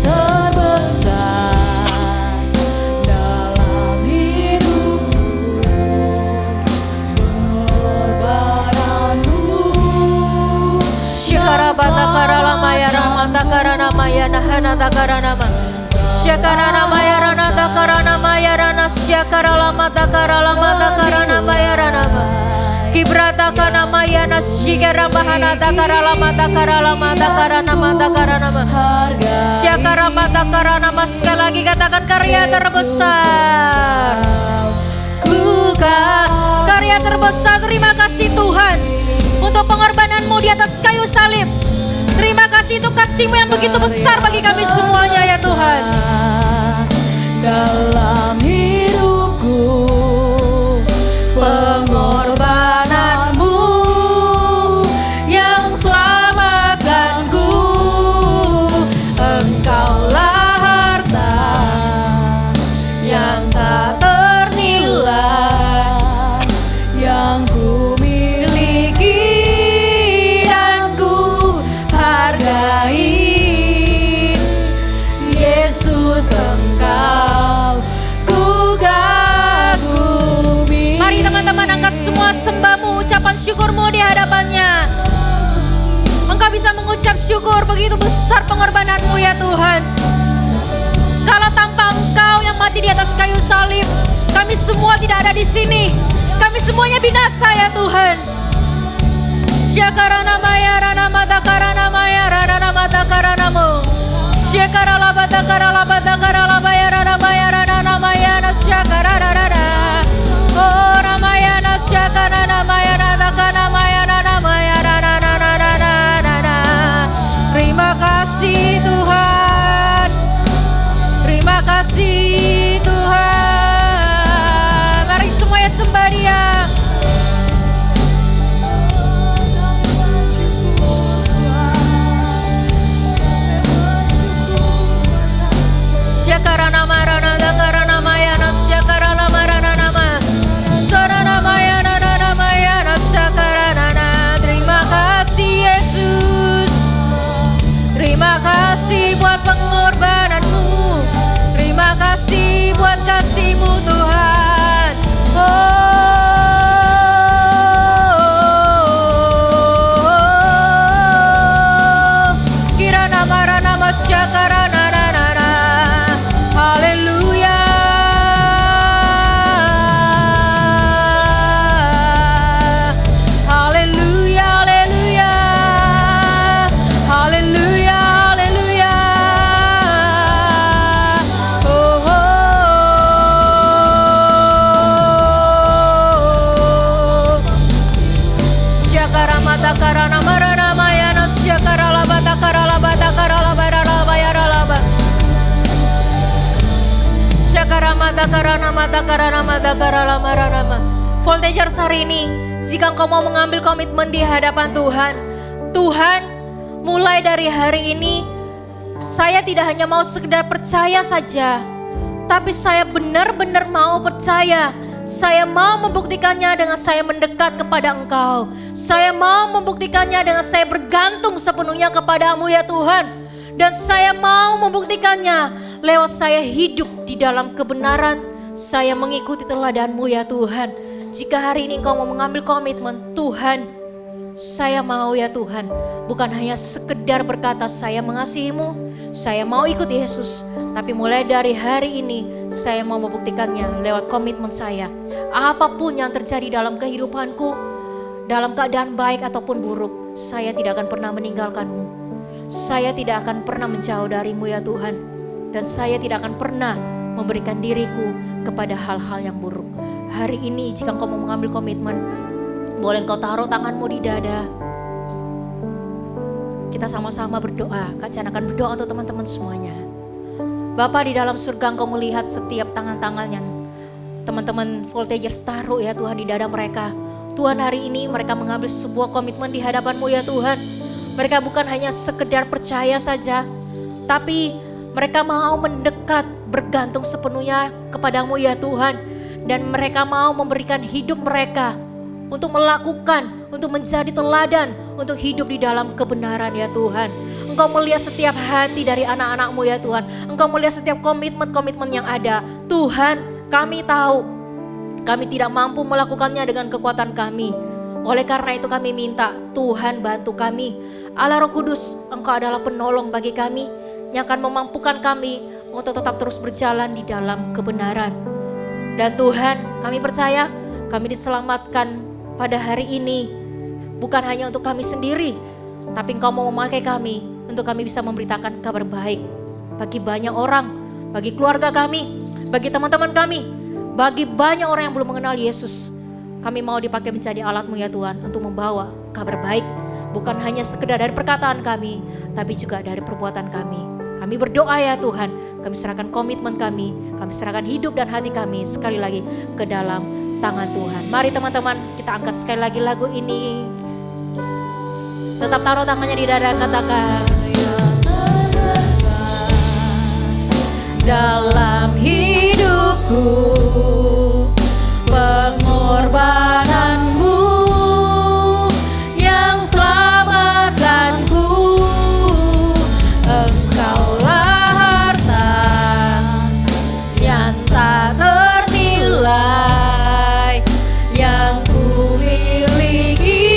terbesar dalam hidupku, pengorbananmu Syakara bata karala maya ramata karana maya nahana takarana ma. Syakara maya rana takarana maya rana syakara lama takarala mata karana maya rana ma. Kibrata kana maya nasyikara bahana takarala mata karala mata karana mata karana ma. Syakara mata karana ma. Sekali lagi katakan karya terbesar. Bukan karya terbesar. Terima kasih Tuhan untuk pengorbananmu di atas kayu salib. Terima kasih untuk kasih-Mu yang begitu besar bagi kami semuanya ya Tuhan. dalam hidupku, pengorbananmu yang selamatkanku, Engkaulah harta yang tak ternilai yang ku miliki dan ku hargai. Yesus, Engkau ku kagumi. Mari teman-teman angkat semua sembahmu, ucapan syukurmu di hadapannya. Engkau bisa mengucap syukur, begitu besar pengorbananmu ya Tuhan. Kalau tanpa Engkau yang mati di atas kayu salib, kami semua tidak ada di sini. Kami semuanya binasa ya Tuhan. Syakarana maya rana mata karana maya rana mata karanamu. Syakarala bata karala bata karala maya rana maya rana maya nasyakarana rana. Oh ramayana syakarana maya rana kana maya rana maya rana rana rana rana. Terima kasih Tuhan. Terima kasih Tuhan. Mari semuanya sembah Dia. Syakarana marana dakarana mayana syakarala marana nama. Sarana mayana nana mayana syakarana. Terima kasih Yesus. Terima kasih buat pengorbananmu. Terima kasih buat kasih-Mu Tuhan. Oh, kirana marana masyakarana nana. Haleluya. Haleluya, haleluya. Haleluya, haleluya. Oh, oh. Syakara mata karana marana mayana syakara labata karala bata karala barala bayara laba. Syakara mata karana mata karana mata karala marana ma. Voltagers hari ini, jika engkau mau mengambil komitmen di hadapan Tuhan, Tuhan, mulai dari hari ini, saya tidak hanya mau sekedar percaya saja, tapi saya benar-benar mau percaya. Saya mau membuktikannya dengan saya mendekat kepada Engkau. Saya mau membuktikannya dengan saya bergantung sepenuhnya kepadamu ya Tuhan. Dan saya mau membuktikannya lewat saya hidup di dalam kebenaran. Saya mengikuti teladan-Mu ya Tuhan. Jika hari ini Engkau mau mengambil komitmen, Tuhan, saya mau ya Tuhan, bukan hanya sekedar berkata saya mengasihi-Mu, saya mau ikut Yesus, tapi mulai dari hari ini saya mau membuktikannya lewat komitmen saya. Apapun yang terjadi dalam kehidupanku, dalam keadaan baik ataupun buruk, saya tidak akan pernah meninggalkan-Mu. Saya tidak akan pernah menjauh dari-Mu ya Tuhan, dan saya tidak akan pernah memberikan diriku kepada hal-hal yang buruk. Hari ini jika engkau mau mengambil komitmen, boleh engkau taruh tanganmu di dada. Kita sama-sama berdoa. Kak Jan akan berdoa untuk teman-teman semuanya. Bapa di dalam surga, Engkau melihat setiap tangan-tangan yang teman-teman Voltagers taruh ya Tuhan di dada mereka. Tuhan, hari ini mereka mengambil sebuah komitmen di hadapan-Mu ya Tuhan. Mereka bukan hanya sekedar percaya saja, tapi mereka mau mendekat, bergantung sepenuhnya kepada-Mu ya Tuhan. Dan mereka mau memberikan hidup mereka untuk melakukan, untuk menjadi teladan, untuk hidup di dalam kebenaran ya Tuhan. Engkau melihat setiap hati dari anak-anak-Mu ya Tuhan. Engkau melihat setiap komitmen-komitmen yang ada. Tuhan, kami tahu kami tidak mampu melakukannya dengan kekuatan kami. Oleh karena itu kami minta Tuhan bantu kami. Allah Roh Kudus, Engkau adalah penolong bagi kami yang akan memampukan kami untuk tetap terus berjalan di dalam kebenaran. Dan Tuhan, kami percaya kami diselamatkan pada hari ini bukan hanya untuk kami sendiri, tapi Engkau mau memakai kami untuk kami bisa memberitakan kabar baik bagi banyak orang, bagi keluarga kami, bagi teman-teman kami, bagi banyak orang yang belum mengenal Yesus. Kami mau dipakai menjadi alat-Mu ya Tuhan untuk membawa kabar baik. Bukan hanya sekedar dari perkataan kami, tapi juga dari perbuatan kami. Kami berdoa ya Tuhan, kami serahkan komitmen kami serahkan hidup dan hati kami sekali lagi ke dalam tangan Tuhan. Mari teman-teman, kita angkat sekali lagi lagu ini. Tetap taruh tangannya di dada, katakan dalam hidupku, pengorbananmu yang selamatkanku. Engkaulah harta yang tak ternilai, yang ku miliki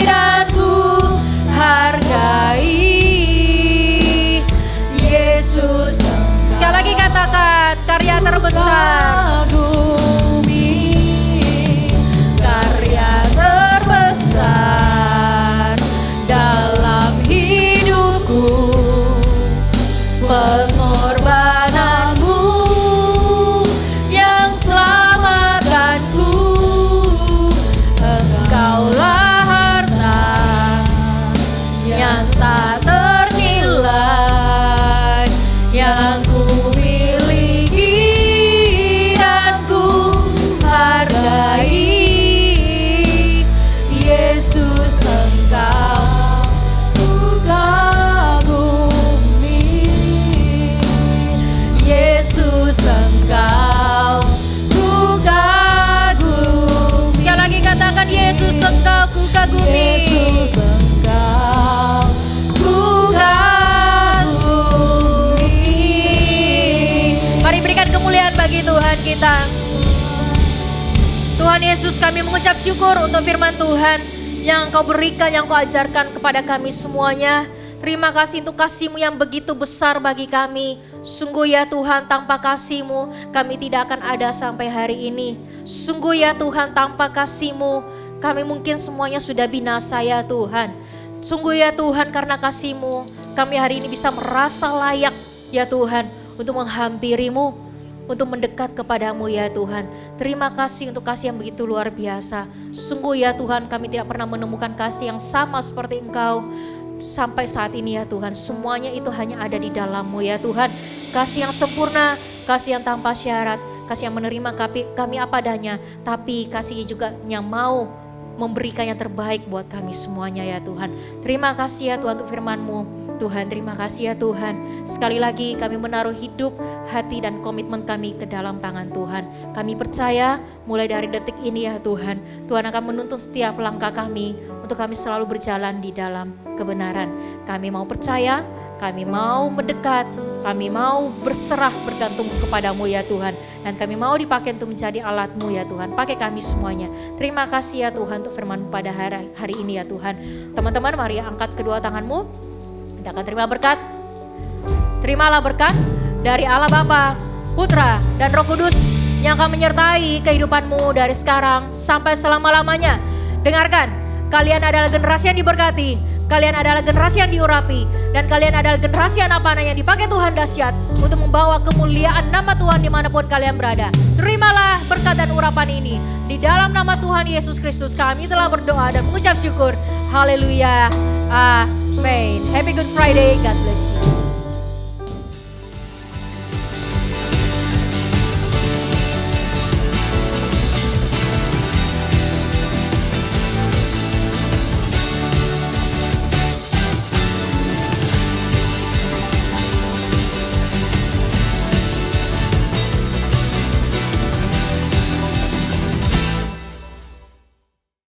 dan ku hargai. Yesus, sekali lagi katakan karya terbesar. Karya terbesar dalam hidupku, pengorbananmu yang selamatkanku. Engkaulah harta yang tak ternilai, yang ku miliki dan ku hargai. Yesus, Engkau ku kagumi. Yesus, Engkau ku kagumi. Sekali lagi katakan Yesus, Engkau ku kagumi. Yesus, Engkau ku kagumi. Mari berikan kemuliaan bagi Tuhan kita. Tuhan Yesus, kami mengucap syukur untuk firman Tuhan yang Engkau berikan, yang Engkau ajarkan kepada kami semuanya. Terima kasih untuk kasih-Mu yang begitu besar bagi kami. Sungguh ya Tuhan, tanpa kasih-Mu kami tidak akan ada sampai hari ini. Sungguh ya Tuhan, tanpa kasih-Mu kami mungkin semuanya sudah binasa ya Tuhan. Sungguh ya Tuhan, karena kasih-Mu kami hari ini bisa merasa layak ya Tuhan untuk menghampiri-Mu, untuk mendekat kepadamu ya Tuhan. Terima kasih untuk kasih yang begitu luar biasa. Sungguh ya Tuhan, kami tidak pernah menemukan kasih yang sama seperti Engkau sampai saat ini ya Tuhan. Semuanya itu hanya ada di dalam-Mu ya Tuhan. Kasih yang sempurna, kasih yang tanpa syarat, kasih yang menerima kami apa adanya, tapi kasih juga yang mau memberikan yang terbaik buat kami semuanya ya Tuhan. Terima kasih ya Tuhan untuk firman-Mu. Tuhan, terima kasih ya Tuhan. Sekali lagi kami menaruh hidup, hati dan komitmen kami ke dalam tangan Tuhan. Kami percaya mulai dari detik ini ya Tuhan, Tuhan akan menuntun setiap langkah kami untuk kami selalu berjalan di dalam kebenaran. Kami mau percaya, kami mau mendekat, kami mau berserah bergantung kepadamu ya Tuhan. Dan kami mau dipakai untuk menjadi alat-Mu ya Tuhan. Pakai kami semuanya. Terima kasih ya Tuhan untuk firman-Mu pada hari ini ya Tuhan. Teman-teman, mari angkat kedua tanganmu. Kita akan terima berkat. Terimalah berkat dari Allah Bapa, Putra, dan Roh Kudus yang akan menyertai kehidupanmu dari sekarang sampai selama-lamanya. Dengarkan, kalian adalah generasi yang diberkati, kalian adalah generasi yang diurapi, dan kalian adalah generasi anak panah yang dipakai Tuhan dahsyat untuk membawa kemuliaan nama Tuhan dimanapun kalian berada. Terimalah berkat dan urapan ini. Di dalam nama Tuhan Yesus Kristus kami telah berdoa dan mengucap syukur. Haleluya. Amin. Happy Good Friday. God bless you.